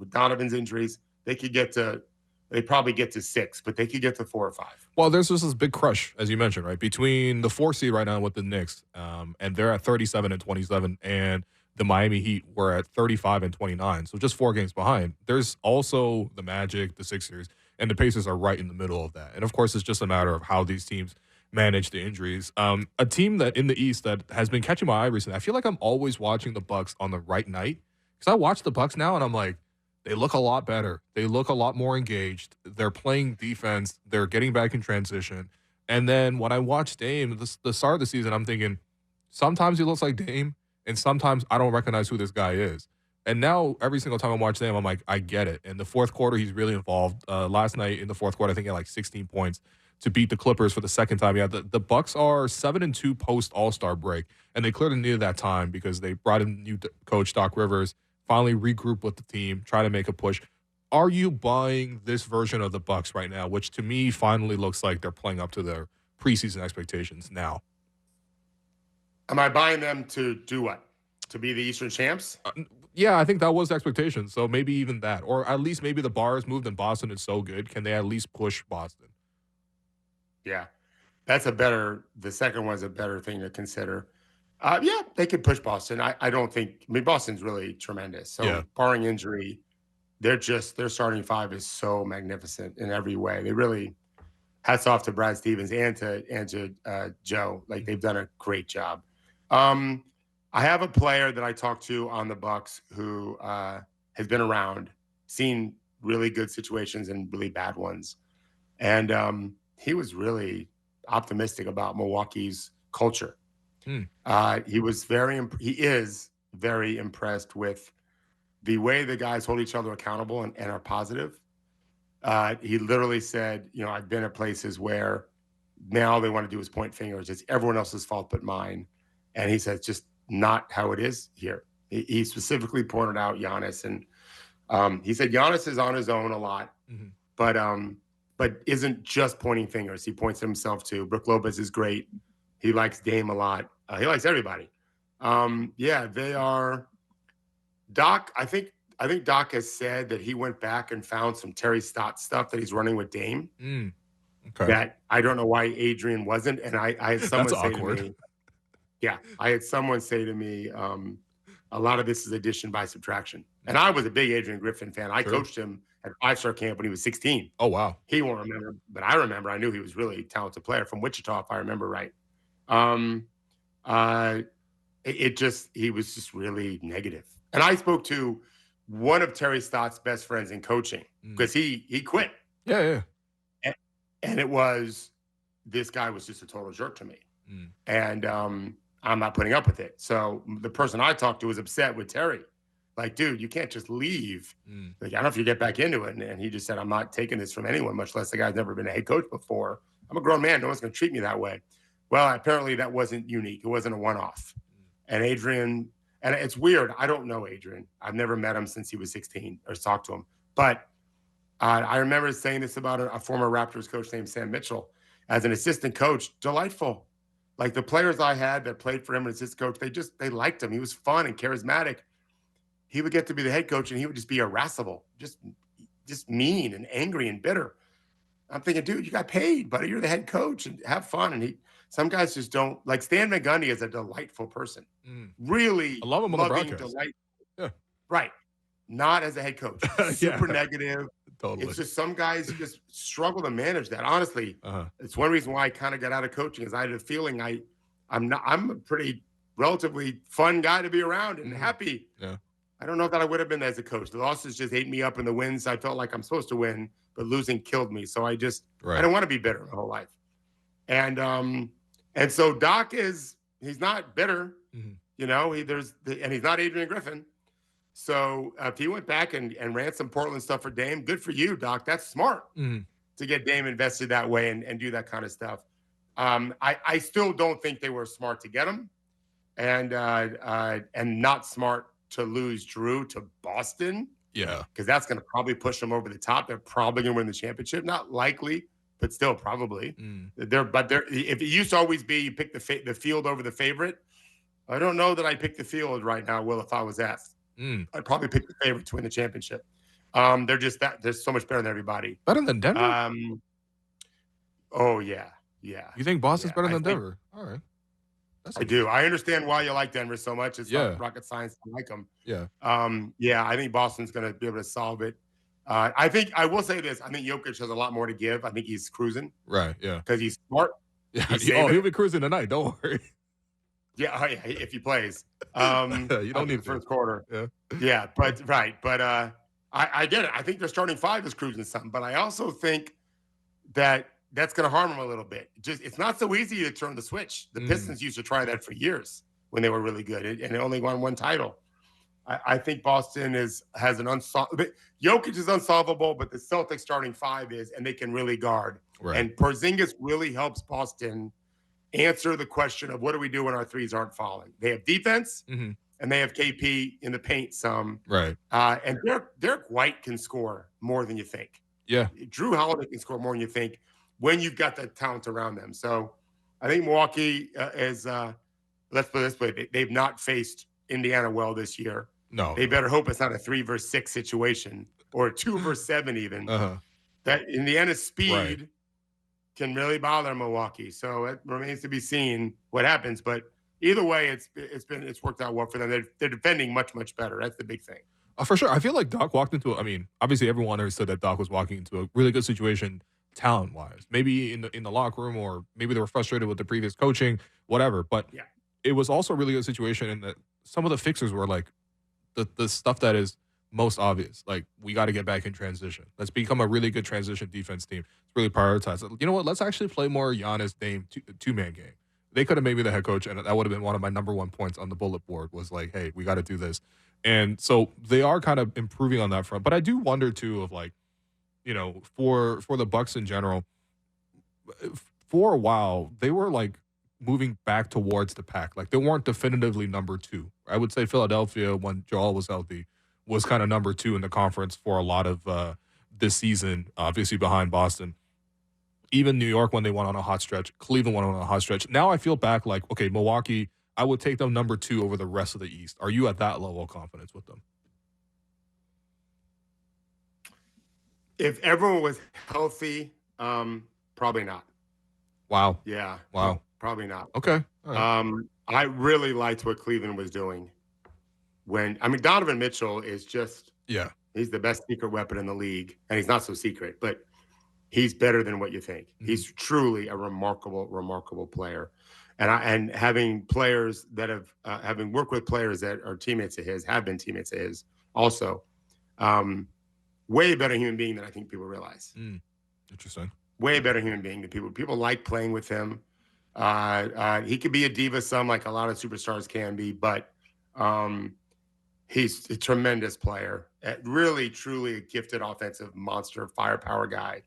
Donovan's injuries, they probably get to 6, but they could get to 4 or 5. Well, there's just this big crush, as you mentioned, right, between the 4 seed right now with the Knicks, and they're at 37 and 27, and the Miami Heat were at 35 and 29, so just 4 games behind. There's also the Magic, the Sixers, and the Pacers are right in the middle of that. And, of course, it's just a matter of how these teams manage the injuries. A team that in the East that has been catching my eye recently, I feel like I'm always watching the Bucks on the right night, because I watch the Bucks now, and I'm like, they look a lot better. They look a lot more engaged. They're playing defense. They're getting back in transition. And then when I watch Dame, the start of the season, I'm thinking, sometimes he looks like Dame, and sometimes I don't recognize who this guy is. And now every single time I watch Dame, I'm like, I get it. In the fourth quarter, he's really involved. Last night in the fourth quarter, I think he had like 16 points to beat the Clippers for the second time. Yeah, the Bucks are 7-2 post All-Star break, and they clearly needed that time because they brought in new coach Doc Rivers, finally regroup with the team, try to make a push. Are you buying this version of the Bucks right now, which to me finally looks like they're playing up to their preseason expectations now? Am I buying them to do what? To be the Eastern champs? Yeah, I think that was the expectation. So maybe even that. Or at least maybe the bar is moved and Boston is so good. Can they at least push Boston? Yeah. The second one's a better thing to consider. Yeah, they could push Boston. I don't think. I mean, Boston's really tremendous. So barring injury, their starting 5 is so magnificent in every way. They really, hats off to Brad Stevens and to Joe. Like, they've done a great job. I have a player that I talked to on the Bucks who has been around, seen really good situations and really bad ones, and he was really optimistic about Milwaukee's culture. He is very impressed with the way the guys hold each other accountable and are positive. He literally said, I've been at places where now all they want to do is point fingers. It's everyone else's fault but mine. And he says, just not how it is here. He specifically pointed out Giannis, and he said Giannis is on his own a lot, but isn't just pointing fingers. He points at himself too. Brook Lopez is great. He likes Dame a lot. He likes everybody. They are. Doc, I think Doc has said that he went back and found some Terry Stotts stuff that he's running with Dame. Okay. That I don't know why Adrian wasn't. And I had someone That's say awkward. to me, I had someone say to me, a lot of this is addition by subtraction. And I was a big Adrian Griffin fan. I coached him at 5-star camp when he was 16. Oh, wow. He won't remember, but I remember. I knew he was really a talented player from Wichita, if I remember right. He was just really negative. And I spoke to one of Terry Stotts' best friends in coaching because he quit. Yeah. And it was, this guy was just a total jerk to me. And I'm not putting up with it. So the person I talked to was upset with Terry. Like, dude, you can't just leave. Like, I don't know if you get back into it. And he just said, I'm not taking this from anyone, much less the guy's never been a head coach before. I'm a grown man. No one's going to treat me that way. Well, apparently that wasn't unique. It wasn't a one-off. And Adrian, and it's weird. I don't know Adrian. I've never met him since he was 16 or talked to him. But I remember saying this about a former Raptors coach named Sam Mitchell. As an assistant coach, delightful. Like the players I had that played for him as assistant coach, they liked him. He was fun and charismatic. He would get to be the head coach and he would just be irascible, just mean and angry and bitter. I'm thinking, dude, you got paid, buddy. You're the head coach and have fun. And some guys just don't. Like Stan Van Gundy is a delightful person. Really I love him on the broadcast. Delightful. Yeah. Right. Not as a head coach. Super negative. Totally. It's just some guys just struggle to manage that. Honestly, it's one reason why I kind of got out of coaching is I had a feeling I'm a pretty relatively fun guy to be around and happy. Yeah. I don't know that I would have been as a coach. The losses just ate me up, and the wins I felt like I'm supposed to win, but losing killed me. So I don't want to be bitter my whole life. And so Doc he's not bitter, and he's not Adrian Griffin. So if he went back and ran some Portland stuff for Dame, good for you, Doc. That's smart to get Dame invested that way and do that kind of stuff. I still don't think they were smart to get him, and not smart to lose Drew to Boston. Yeah, because that's going to probably push them over the top. They're probably going to win the championship. Not likely, but still probably. If it used to always be you pick the field over the favorite, I don't know that I'd pick the field right now, Will, if I was asked. I'd probably pick the favorite to win the championship. They're just they're so much better than everybody. Better than Denver? Oh, yeah. You think Boston's better than Denver? All right. I do. I understand why you like Denver so much. It's not rocket science to like them. Yeah. I think Boston's going to be able to solve it. I will say this. I think Jokic has a lot more to give. I think he's cruising. Right, yeah. Because he's smart. Yeah. He'll be cruising tonight. Don't worry. Yeah, if he plays. You don't need the first quarter. Yeah. Yeah, but right. But I get it. I think their starting five is cruising something. But I also think that's going to harm them a little bit. It's not so easy to turn the switch. The Pistons used to try that for years when they were really good, and they only won one title. I think Boston has an unsolvable. Jokic is unsolvable, but the Celtics starting five is, and they can really guard. Right. And Porzingis really helps Boston answer the question of what do we do when our threes aren't falling. They have defense, and they have KP in the paint some. Right. And Derek White can score more than you think. Yeah. Drew Holiday can score more than you think when you've got the talent around them. So I think Milwaukee is, let's put it this way, they've not faced Indiana well this year. No. They better hope it's not a 3 versus 6 situation or a 2 versus 7 even. That Indiana's speed can really bother Milwaukee. So it remains to be seen what happens. But either way, it's worked out well for them. They're defending much, much better. That's the big thing. For sure. I feel like Doc walked into obviously everyone understood that Doc was walking into a really good situation talent-wise. Maybe in the locker room, or maybe they were frustrated with the previous coaching, whatever. But it was also a really good situation in that some of the fixes were like the stuff that is most obvious. Like, we got to get back in transition. Let's become a really good transition defense team. It's really prioritized. You know what? Let's actually play more Giannis Dame two-man game. they could have made me the head coach, and that would have been one of my number one points on the bullet board was like, hey, we got to do this. And so they are kind of improving on that front. But I do wonder, too, of like, for the Bucks in general, for a while, they were like moving back towards the pack. Like they weren't definitively number 2. I would say Philadelphia, when Joel was healthy, was kind of number 2 in the conference for a lot of this season, obviously behind Boston. Even New York, when they went on a hot stretch, Cleveland went on a hot stretch. Now I feel back like, okay, Milwaukee, I would take them number 2 over the rest of the East. Are you at that level of confidence with them? If everyone was healthy, probably not. Wow. Yeah. Wow. Probably not. Okay. All right. I really liked what Cleveland was doing. Donovan Mitchell is just, he's the best secret weapon in the league, and he's not so secret, but he's better than what you think. Mm-hmm. He's truly a remarkable, remarkable player. And having players that having worked with players that are teammates of his, have been teammates of his also, way better human being than I think people realize. Interesting. Way better human being than people like playing with him. He could be a diva some, like a lot of superstars can be, but he's a tremendous player. Really, truly a gifted offensive monster, firepower guy.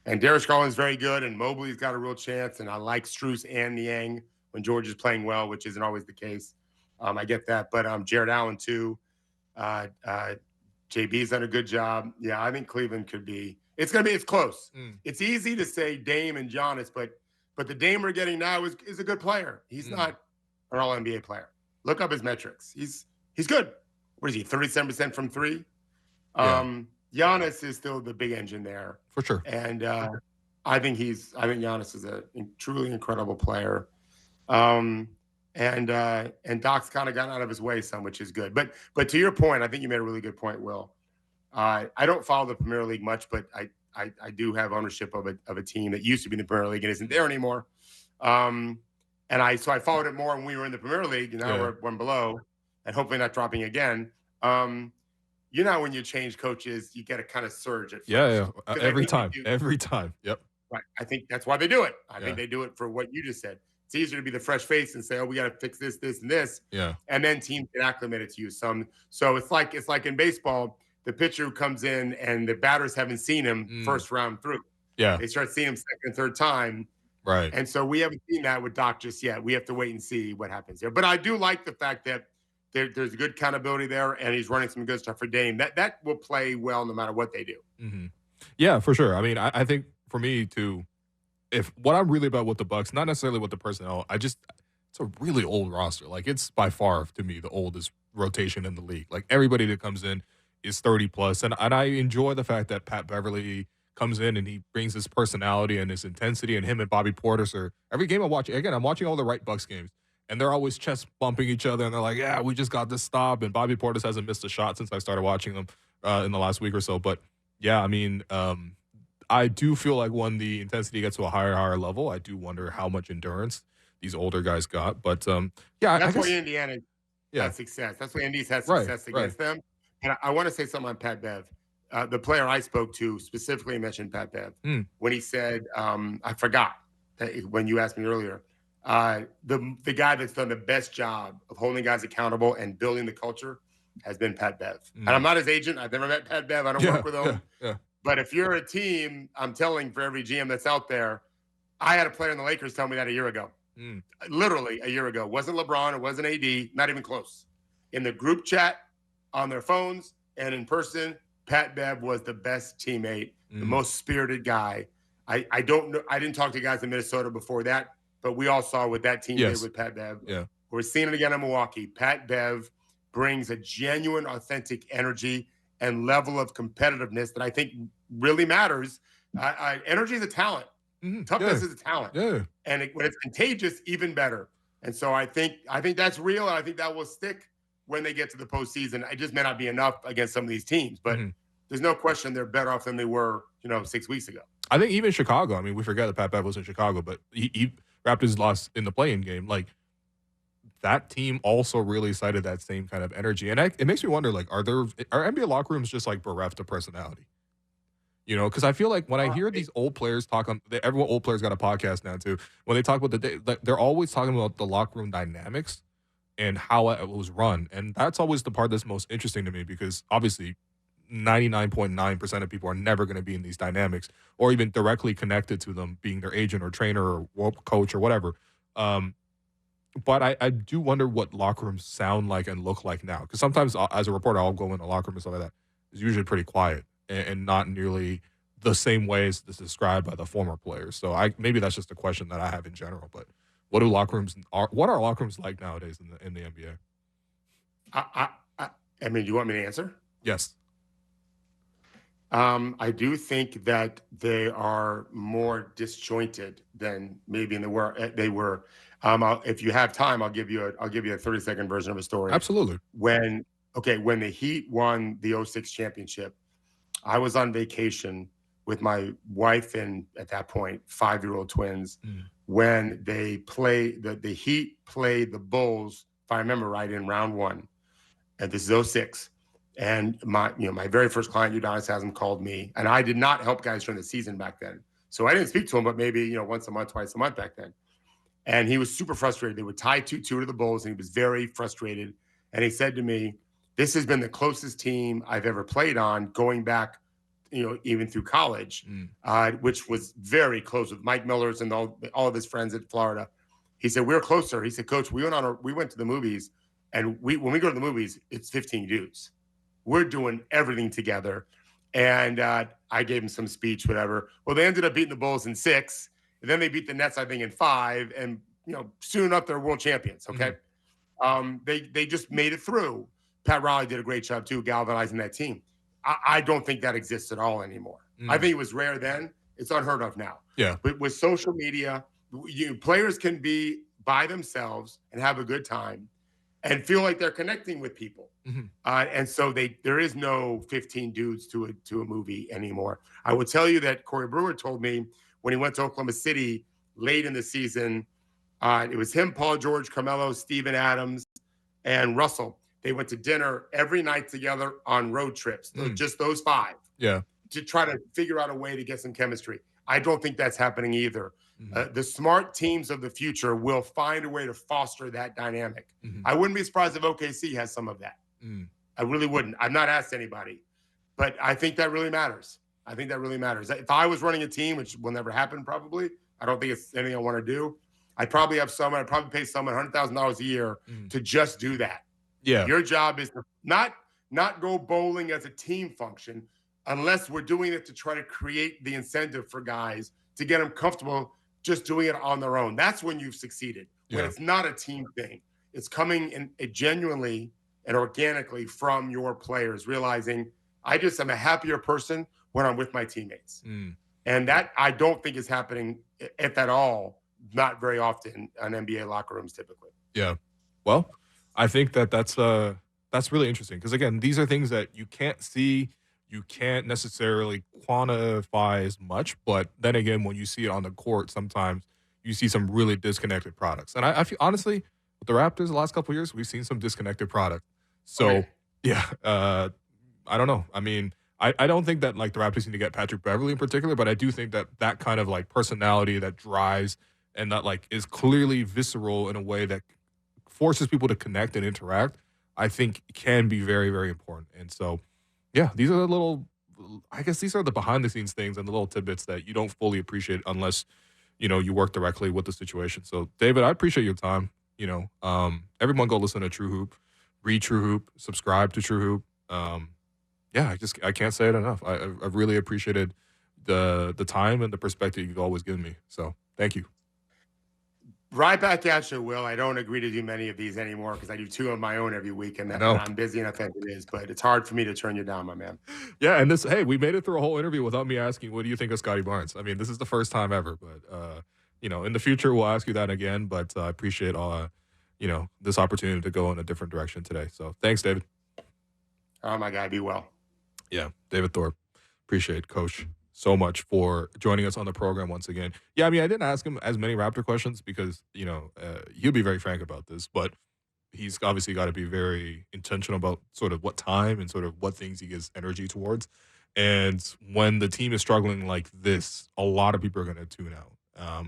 And Darius Garland's very good, and Mobley's got a real chance. And I like Strus and Niang when George is playing well, which isn't always the case. I get that, but Jared Allen too. JB's done a good job. Yeah, I think Cleveland could be. It's close. It's easy to say Dame and Giannis, but the Dame we're getting now is a good player. He's not an All-NBA player. Look up his metrics. He's good. What is he? 37% from 3. Giannis is still the big engine there for sure. And I think Giannis is a truly incredible player. And Doc's kind of gotten out of his way some, which is good. But to your point, I think you made a really good point, Will. I don't follow the Premier League much, but I do have ownership of a team that used to be in the Premier League and isn't there anymore. So I followed it more when we were in the Premier League, and now we're one below, and hopefully not dropping again. When you change coaches, you get a kind of surge at first. Yeah. Every time. Yep. Right. I think that's why they do it. I think they do it for what you just said. It's easier to be the fresh face and say, "Oh, we got to fix this, this, and this." Yeah. And then teams get acclimated to you some. So it's like in baseball, the pitcher who comes in and the batters haven't seen him first round through. Yeah. They start seeing him second, third time. Right. And so we haven't seen that with Doc just yet. We have to wait and see what happens there. But I do like the fact that there's good accountability there, and he's running some good stuff for Dame. That will play well no matter what they do. Mm-hmm. Yeah, for sure. I mean, I think for me too, if what I'm really about with the Bucks, not necessarily with the personnel, it's a really old roster. Like it's by far to me the oldest rotation in the league. Like everybody that comes in is 30 plus, and I enjoy the fact that Pat Beverly comes in and he brings his personality and his intensity, and him and Bobby Portis are every game I watch. Again, I'm watching all the right Bucks games. And they're always chest bumping each other, and they're like, "Yeah, we just got this stop." And Bobby Portis hasn't missed a shot since I started watching them in the last week or so. But yeah, I mean, I do feel like when the intensity gets to a higher level, I do wonder how much endurance these older guys got. But yeah, that's why Indiana had success. That's why Indy's had success against them. And I want to say something on Pat Bev. The player I spoke to specifically mentioned Pat Bev when he said, "I forgot that when you asked me earlier." The guy that's done the best job of holding guys accountable and building the culture has been Pat Bev. And I'm not his agent. I've never met Pat Bev. I don't work with him. Yeah. But if you're a team, I'm telling for every GM that's out there, I had a player in the Lakers tell me that a year ago. Literally a year ago. It wasn't LeBron. It wasn't AD. Not even close. In the group chat, on their phones, and in person, Pat Bev was the best teammate, the most spirited guy. I don't know. I didn't talk to guys in Minnesota before that. But we all saw what that team did with Pat Bev. Yeah. We're seeing it again in Milwaukee. Pat Bev brings a genuine, authentic energy and level of competitiveness that I think really matters. Energy is a talent. Toughness is a talent. Yeah. And when it's contagious, even better. And so I think that's real, and I think that will stick when they get to the postseason. It just may not be enough against some of these teams, but there's no question they're better off than they were, 6 weeks ago. I think even Chicago. I mean, we forget that Pat Bev was in Chicago, but he Raptors lost in the play-in game. Like that team also really cited that same kind of energy, and it makes me wonder: like, are NBA locker rooms just like bereft of personality? Because I feel like when I hear these old players talk everyone old players got a podcast now too. When they talk about the day, they're always talking about the locker room dynamics and how it was run, and that's always the part that's most interesting to me because obviously 99.9% of people are never going to be in these dynamics or even directly connected to them being their agent or trainer or coach or whatever. But I do wonder what locker rooms sound like and look like now. Because sometimes as a reporter, I'll go in a locker room and stuff like that. It's usually pretty quiet and not nearly the same ways that's described by the former players. So maybe that's just a question that I have in general. But what are locker rooms like nowadays in the NBA? I mean, do you want me to answer? Yes. I do think that they are more disjointed than maybe they were. If you have time, I'll give you a 30-second version of a story. Absolutely. When the Heat won the 2006 championship, I was on vacation with my wife and at that point 5-year-old twins when they the Heat played the Bulls, if I remember right, in round 1. And this is 2006. And my very first client, Udonis Haslam, called me, and I did not help guys during the season back then. So I didn't speak to him, but maybe, once a month, twice a month back then. And he was super frustrated. They would tie 2-2 to the Bulls, and he was very frustrated. And he said to me, this has been the closest team I've ever played on going back, even through college, which was very close with Mike Miller's and all of his friends at Florida. He said, we're closer. He said, Coach, we went to the movies, and when we go to the movies, it's 15 dudes. We're doing everything together. And I gave him some speech, whatever. Well, they ended up beating the Bulls in 6. And then they beat the Nets, I think, in 5. And, soon enough, they're world champions, okay? They just made it through. Pat Riley did a great job, too, galvanizing that team. I don't think that exists at all anymore. I think it was rare then. It's unheard of now. Yeah. But with social media, players can be by themselves and have a good time and feel like they're connecting with people. And so there is no 15 dudes to a movie anymore. I will tell you that Corey Brewer told me when he went to Oklahoma City late in the season, it was him, Paul George, Carmelo, Steven Adams, and Russell. They went to dinner every night together on road trips, just those 5. Yeah. To try to figure out a way to get some chemistry. I don't think that's happening either. The smart teams of the future will find a way to foster that dynamic. I wouldn't be surprised if OKC has some of that. I really wouldn't. I've not asked anybody, but I think that really matters. If I was running a team, which will never happen probably, I don't think it's anything I want to do. I'd probably pay someone $100,000 a year to just do that. Yeah. Your job is to not go bowling as a team function unless we're doing it to try to create the incentive for guys to get them comfortable just doing it on their own. That's when you've succeeded. When it's not a team thing. It's coming in genuinely and organically from your players, realizing I just am a happier person when I'm with my teammates. And that I don't think is happening, if at all, not very often on NBA locker rooms typically. Yeah. Well, I think that's really interesting because, again, these are things that you can't see, you can't necessarily quantify as much. But then again, when you see it on the court, sometimes you see some really disconnected products. And I feel, honestly, with the Raptors the last couple of years, we've seen some disconnected product. So, I don't know. I mean, I don't think that, like, the Raptors need to get Patrick Beverley in particular, but I do think that kind of, like, personality that drives and that, like, is clearly visceral in a way that forces people to connect and interact, I think can be very, very important. And so, these are the behind-the-scenes things and the little tidbits that you don't fully appreciate unless, you work directly with the situation. So, David, I appreciate your time. Everyone go listen to True Hoop, read True Hoop, subscribe to True Hoop. I can't say it enough. I've really appreciated the time and the perspective you've always given me. So thank you. Right back at you, Will. I don't agree to do many of these anymore because I do 2 of my own every week, and I'm busy enough as it is. But it's hard for me to turn you down, my man. Yeah, and we made it through a whole interview without me asking, what do you think of Scotty Barnes? I mean, this is the first time ever, but in the future we'll ask you that again. But I appreciate this opportunity to go in a different direction today. So thanks, David. Oh my God, be well. Yeah, David Thorpe. Appreciate Coach so much for joining us on the program once again. Yeah, I mean, I didn't ask him as many Raptor questions because, he'll be very frank about this, but he's obviously got to be very intentional about sort of what time and sort of what things he gives energy towards. And when the team is struggling like this, a lot of people are going to tune out.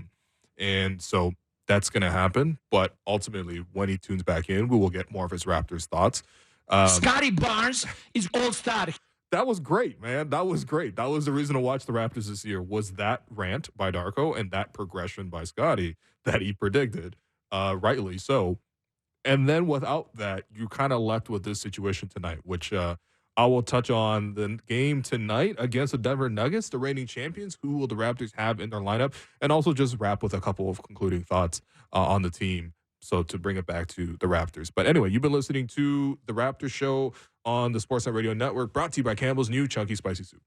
And so that's going to happen. But ultimately, when he tunes back in, we will get more of his Raptors thoughts. Scotty Barnes is all-star. That was great, man. That was great. That was the reason to watch the Raptors this year, was that rant by Darko and that progression by Scotty that he predicted, rightly so. And then without that, you kind of left with this situation tonight, which I will touch on the game tonight against the Denver Nuggets, the reigning champions. Who will the Raptors have in their lineup? And also just wrap with a couple of concluding thoughts on the team. So to bring it back to the Raptors. But anyway, you've been listening to the Raptors Show on the Sportsnet Radio Network, brought to you by Campbell's new Chunky Spicy Soup.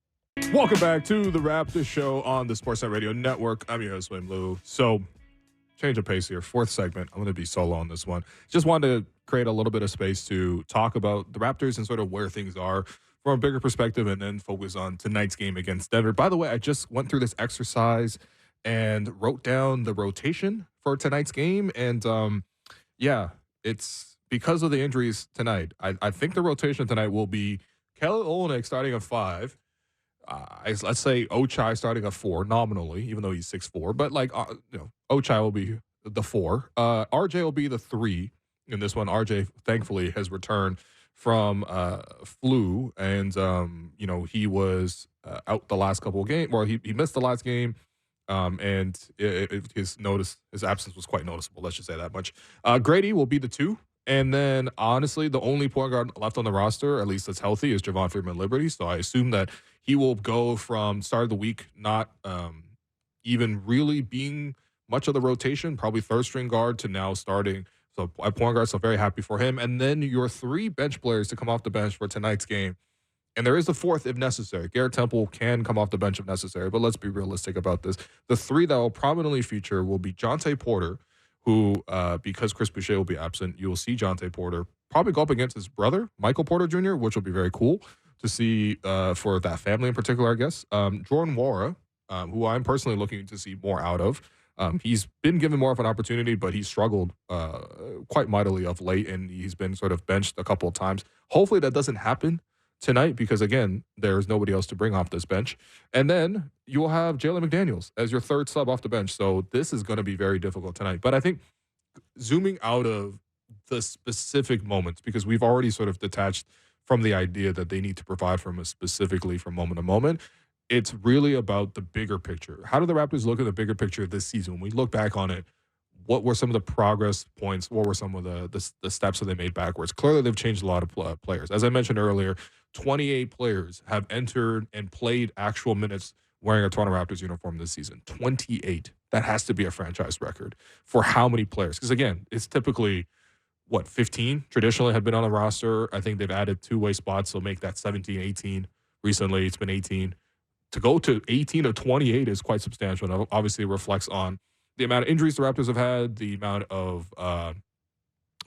Welcome back to the Raptors Show on the Sportsnet Radio Network. I'm your host, William Lou. So change of pace here. Fourth segment. I'm going to be solo on this one. Just wanted to create a little bit of space to talk about the Raptors and sort of where things are from a bigger perspective, and then focus on tonight's game against Denver. By the way, I just went through this exercise and wrote down the rotation for tonight's game. And yeah, it's because of the injuries tonight. I think the rotation tonight will be Kelly Olynyk starting at 5. Let's say Ochai starting at 4 nominally, even though he's 6'4". But Ochai will be the 4. RJ will be the 3 in this one. RJ thankfully has returned from flu, and he was out the last couple of games. Well, he missed the last game, and his absence was quite noticeable. Let's just say that much. Grady will be the 2. And then, honestly, the only point guard left on the roster, at least that's healthy, is Javon Freeman-Liberty. So I assume that he will go from start of the week not even really being much of the rotation, probably third-string guard, to now starting. So at point guard, so very happy for him. And then your 3 bench players to come off the bench for tonight's game. And there is the 4th if necessary. Garrett Temple can come off the bench if necessary, but let's be realistic about this. The 3 that will prominently feature will be Jonte Porter, who, because Chris Boucher will be absent, you will see Jonte Porter probably go up against his brother, Michael Porter Jr., which will be very cool to see for that family in particular, I guess. Jordan Nwora, who I'm personally looking to see more out of. He's been given more of an opportunity, but he's struggled quite mightily of late, and he's been sort of benched a couple of times. Hopefully that doesn't happen tonight because, again, there's nobody else to bring off this bench. And then you will have Jalen McDaniels as your 3rd sub off the bench. So this is going to be very difficult tonight. But I think zooming out of the specific moments, because we've already sort of detached from the idea that they need to provide from us specifically from moment to moment, it's really about the bigger picture. How do the Raptors look at the bigger picture this season? When we look back on it, what were some of the progress points? What were some of the steps that they made backwards? Clearly, they've changed a lot of players. As I mentioned earlier, 28 players have entered and played actual minutes wearing a Toronto Raptors uniform this season. 28. That has to be a franchise record for how many players? Because, again, it's typically, 15 traditionally have been on the roster. I think they've added 2-way spots, so make that 17, 18. Recently, it's been 18. To go to 18 of 28 is quite substantial, and obviously it reflects on the amount of injuries the Raptors have had, the amount of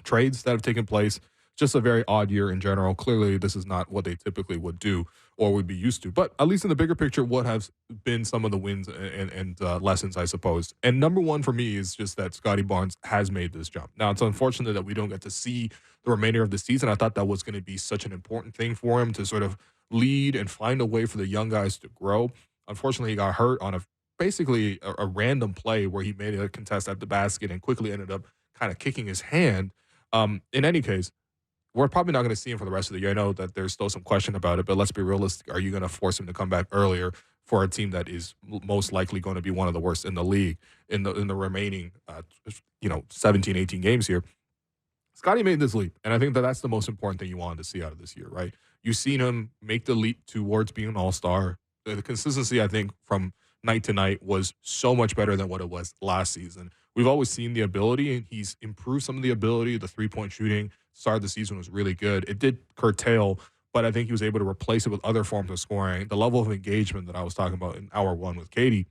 trades that have taken place. Just a very odd year in general. Clearly, this is not what they typically would do or would be used to. But at least in the bigger picture, what have been some of the wins and lessons, I suppose. And number one for me is just that Scotty Barnes has made this jump. Now, it's unfortunate that we don't get to see the remainder of the season. I thought that was going to be such an important thing for him to sort of lead and find a way for the young guys to grow. Unfortunately, he got hurt on basically a random play where he made a contest at the basket and quickly ended up kind of kicking his hand. In any case, we're probably not going to see him for the rest of the year. I know that there's still some question about it, but let's be realistic. Are you going to force him to come back earlier for a team that is most likely going to be one of the worst in the league in the remaining 17, 18 games here? Scotty made this leap, and I think that that's the most important thing you wanted to see out of this year, right? You've seen him make the leap towards being an all-star. The consistency, I think, from night to night was so much better than what it was last season. We've always seen the ability, and he's improved some of the ability. The three-point shooting start of the season was really good. It did curtail, but I think he was able to replace it with other forms of scoring. The level of engagement that I was talking about in hour one with Katie,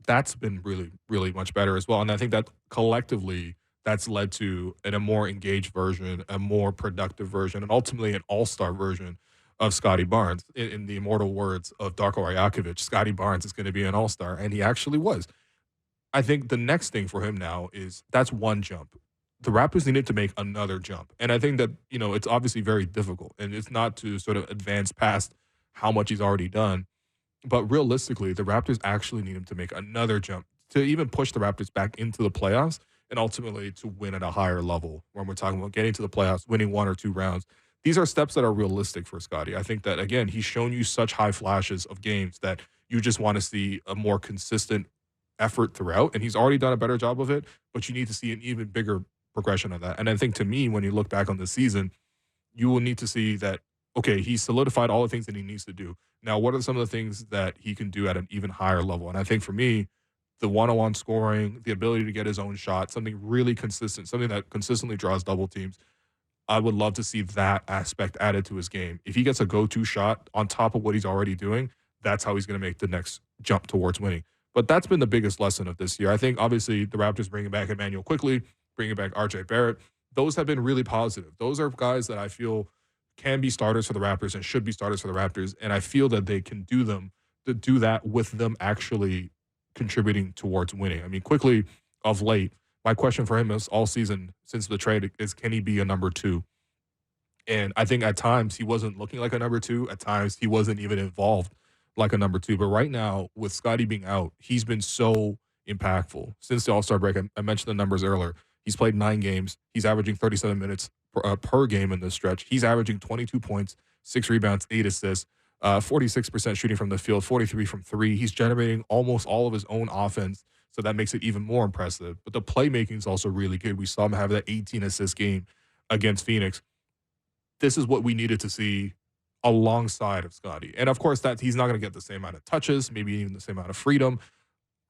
that's been really, really much better as well. And I think that collectively that's led to a more engaged version, a more productive version, and ultimately an all-star version of Scotty Barnes. In the immortal words of Darko Rajakovic, Scotty Barnes is going to be an all-star, and he actually was. I think the next thing for him now is that's one jump. The Raptors needed to make another jump. And I think that, it's obviously very difficult, and it's not to sort of advance past how much he's already done. But realistically, the Raptors actually need him to make another jump to even push the Raptors back into the playoffs and ultimately to win at a higher level when we're talking about getting to the playoffs, winning 1 or 2 rounds. These are steps that are realistic for Scottie. I think that, again, he's shown you such high flashes of games that you just want to see a more consistent effort throughout, and he's already done a better job of it, but you need to see an even bigger progression of that. And I think, to me, when you look back on the season, you will need to see that, okay, he's solidified all the things that he needs to do. Now, what are some of the things that he can do at an even higher level? And I think for me, the one-on-one scoring, the ability to get his own shot, something really consistent, something that consistently draws double teams, I would love to see that aspect added to his game. If he gets a go-to shot on top of what he's already doing, that's how he's going to make the next jump towards winning. But that's been the biggest lesson of this year. I think, obviously, the Raptors bringing back Emmanuel quickly, bringing back RJ Barrett, those have been really positive. Those are guys that I feel can be starters for the Raptors and should be starters for the Raptors, and I feel that they can do that with them actually contributing towards winning. I mean, quickly, of late, my question for him is all season since the trade is, can he be a number 2? And I think at times he wasn't looking like a number 2. At times he wasn't even involved like a number 2. But right now, with Scottie being out, he's been so impactful since the All-Star break. I mentioned the numbers earlier. He's played 9 games. He's averaging 37 minutes per game in this stretch. He's averaging 22 points, 6 rebounds, 8 assists, 46% shooting from the field, 43 from 3. He's generating almost all of his own offense, so that makes it even more impressive. But the playmaking is also really good. We saw him have that 18-assist game against Phoenix. This is what we needed to see alongside of Scottie. And, of course, that he's not going to get the same amount of touches, maybe even the same amount of freedom.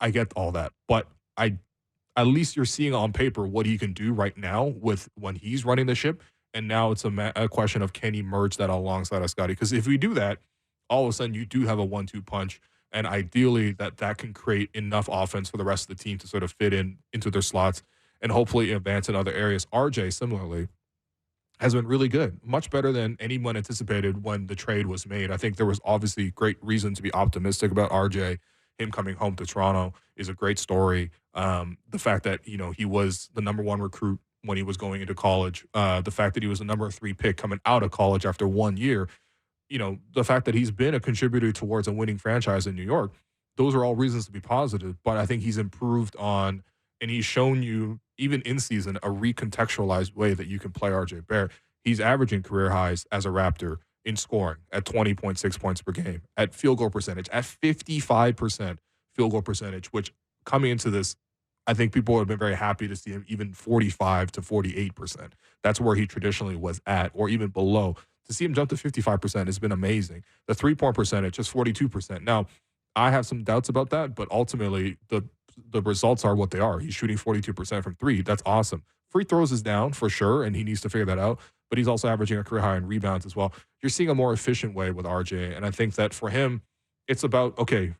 I get all that. But at least you're seeing on paper what he can do right now with when he's running the ship. And now it's a question of, can he merge that alongside of Scottie? Because if we do that, all of a sudden you do have a 1-2 punch. And ideally that can create enough offense for the rest of the team to sort of fit into their slots and hopefully advance in other areas. RJ, similarly, has been really good, much better than anyone anticipated when the trade was made. I think there was obviously great reason to be optimistic about RJ. Him coming home to Toronto is a great story. The fact that, he was the number 1 recruit when he was going into college, the fact that he was the number 3 pick coming out of college after 1 year, the fact that he's been a contributor towards a winning franchise in New York, those are all reasons to be positive. But I think he's improved on, and he's shown you, even in season, a recontextualized way that you can play RJ Barrett. He's averaging career highs as a Raptor in scoring at 20.6 points per game, at field goal percentage, at 55% field goal percentage, which coming into this, I think people would have been very happy to see him even 45 to 48%. That's where he traditionally was at, or even below. To see him jump to 55% has been amazing. The 3-point percentage is 42%. Now, I have some doubts about that, but ultimately the results are what they are. He's shooting 42% from 3. That's awesome. Free throws is down for sure, and he needs to figure that out. But he's also averaging a career high in rebounds as well. You're seeing a more efficient way with RJ, and I think that for him, it's about, okay,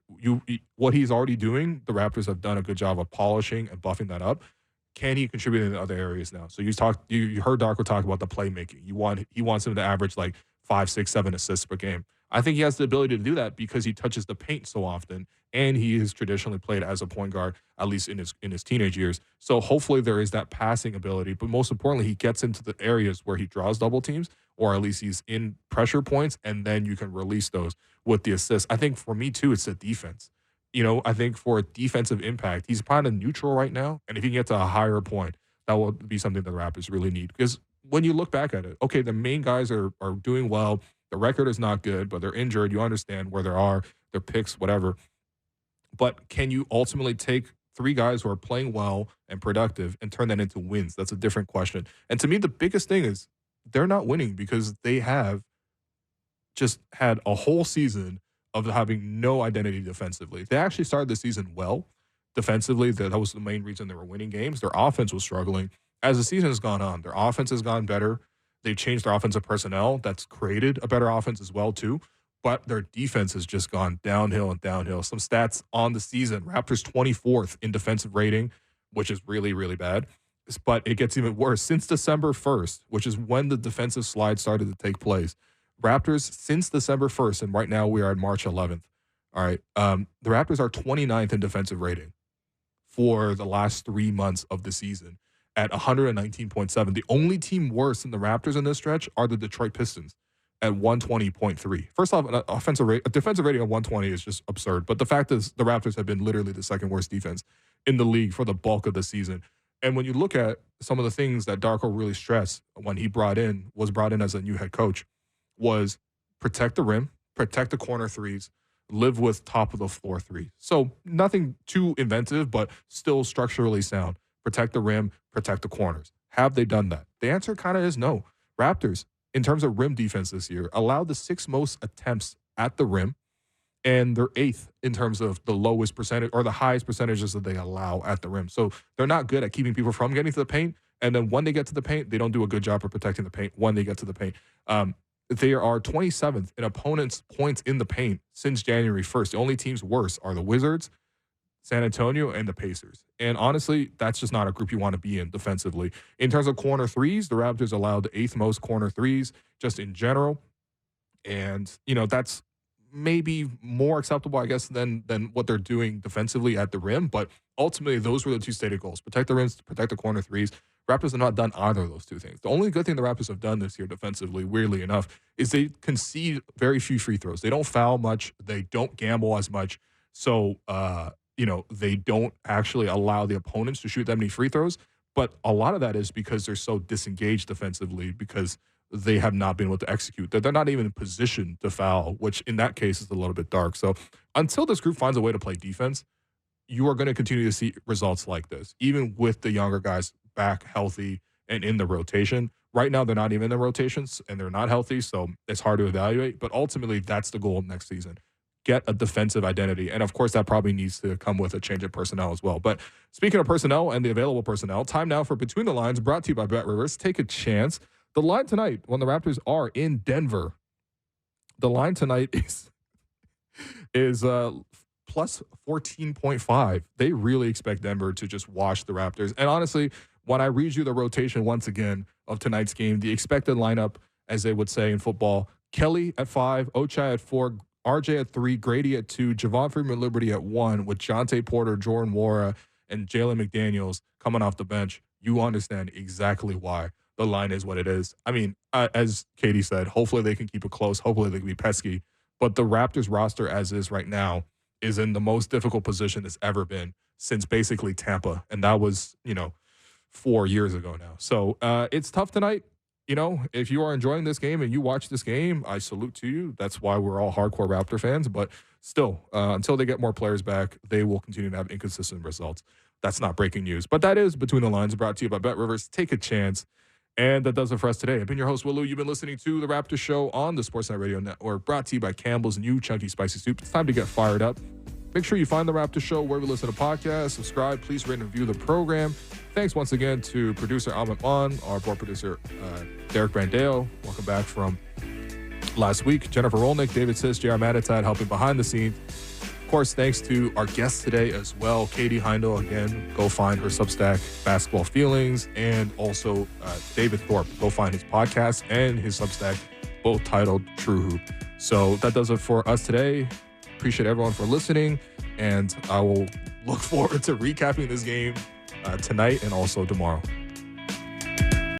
what he's already doing, the Raptors have done a good job of polishing and buffing that up. Can he contribute in other areas now? So you heard Darko talk about the playmaking. He wants him to average like 5, 6, 7 assists per game. I think he has the ability to do that because he touches the paint so often, and he has traditionally played as a point guard, at least in his teenage years. So hopefully there is that passing ability, but most importantly, he gets into the areas where he draws double teams, or at least he's in pressure points, and then you can release those with the assists. I think for me too, it's the defense. I think for a defensive impact, he's kind of neutral right now, and if he can get to a higher point, that will be something that the Raptors really need. Because when you look back at it, okay, the main guys are doing well. The record is not good, but they're injured. You understand where they are, their picks, whatever. But can you ultimately take 3 guys who are playing well and productive and turn that into wins? That's a different question. And to me, the biggest thing is they're not winning because they have just had a whole season of having no identity defensively. They actually started the season well defensively. That was the main reason they were winning games. Their offense was struggling. As the season has gone on, their offense has gotten better. They've changed their offensive personnel. That's created a better offense as well, too. But their defense has just gone downhill and downhill. Some stats on the season. Raptors 24th in defensive rating, which is really, really bad. But it gets even worse. Since December 1st, which is when the defensive slide started to take place, Raptors since December 1st, and right now we are at March 11th. All right. The Raptors are 29th in defensive rating for the last 3 months of the season at 119.7. The only team worse than the Raptors in this stretch are the Detroit Pistons at 120.3. First off, a defensive rating of 120 is just absurd. But the fact is the Raptors have been literally the second worst defense in the league for the bulk of the season. And when you look at some of the things that Darko really stressed when he was brought in as a new head coach, was protect the rim, protect the corner threes, live with top of the floor threes. So nothing too inventive, but still structurally sound. Protect the rim, protect the corners. Have they done that? The answer kind of is no. Raptors, in terms of rim defense this year, allowed the 6th most attempts at the rim, and they're 8th in terms of the lowest percentage or the highest percentages that they allow at the rim. So they're not good at keeping people from getting to the paint. And then when they get to the paint, they don't do a good job of protecting the paint when they get to the paint. They are 27th in opponents' points in the paint since January 1st. The only teams worse are the Wizards, San Antonio, and the Pacers. And honestly, that's just not a group you want to be in defensively. In terms of corner threes, the Raptors allowed the 8th most corner threes just in general. And, that's maybe more acceptable, I guess, than what they're doing defensively at the rim. But ultimately, those were the two stated goals. Protect the rims, protect the corner threes. Raptors have not done either of those two things. The only good thing the Raptors have done this year defensively, weirdly enough, is they concede very few free throws. They don't foul much. They don't gamble as much. So, they don't actually allow the opponents to shoot that many free throws. But a lot of that is because they're so disengaged defensively because they have not been able to execute. They're not even in position to foul, which in that case is a little bit dark. So until this group finds a way to play defense, you are going to continue to see results like this, even with the younger guys back healthy and in the rotation. Right now, they're not even in the rotations and they're not healthy, so it's hard to evaluate. But ultimately, that's the goal next season. Get a defensive identity. And of course, that probably needs to come with a change of personnel as well. But speaking of personnel and the available personnel, time now for Between the Lines, brought to you by BetRivers. Take a chance. The line tonight, when the Raptors are in Denver, the line tonight is plus 14.5. They really expect Denver to just wash the Raptors. And honestly, when I read you the rotation once again of tonight's game, the expected lineup, as they would say in football, Kelly at 5, Ochai at 4, RJ at 3, Grady at 2, Javon Freeman-Liberty at 1, with Jonte Porter, Jordan Nwora, and Jalen McDaniels coming off the bench. You understand exactly why the line is what it is. I mean, as Katie said, hopefully they can keep it close. Hopefully they can be pesky. But the Raptors roster as is right now is in the most difficult position it's ever been since basically Tampa. And that was, 4 years ago now. So it's tough tonight. If you are enjoying this game and you watch this game, I salute to you. That's why we're all hardcore Raptor fans. But still, until they get more players back, they will continue to have inconsistent results. That's not breaking news. But that is Between the Lines, brought to you by BetRivers. Take a chance. And that does it for us today. I've been your host, Willow. You've been listening to The Raptor Show on the Sportsnet Radio Network, brought to you by Campbell's new Chunky Spicy Soup. It's time to get fired up. Make sure you find The Raptor Show wherever you listen to podcasts. Subscribe. Please rate and review the program. Thanks once again to producer Ahmed Maan, our board producer, Derek Brandale. Welcome back from last week. Jennifer Rolnick, David Sis, J.R. Matatad helping behind the scenes. Of course, thanks to our guest today as well, Katie Heindl. Again, go find her Substack, Basketball Feelings, and also David Thorpe. Go find his podcast and his Substack, both titled True Hoop. So that does it for us today. Appreciate everyone for listening, and I will look forward to recapping this game tonight and also tomorrow.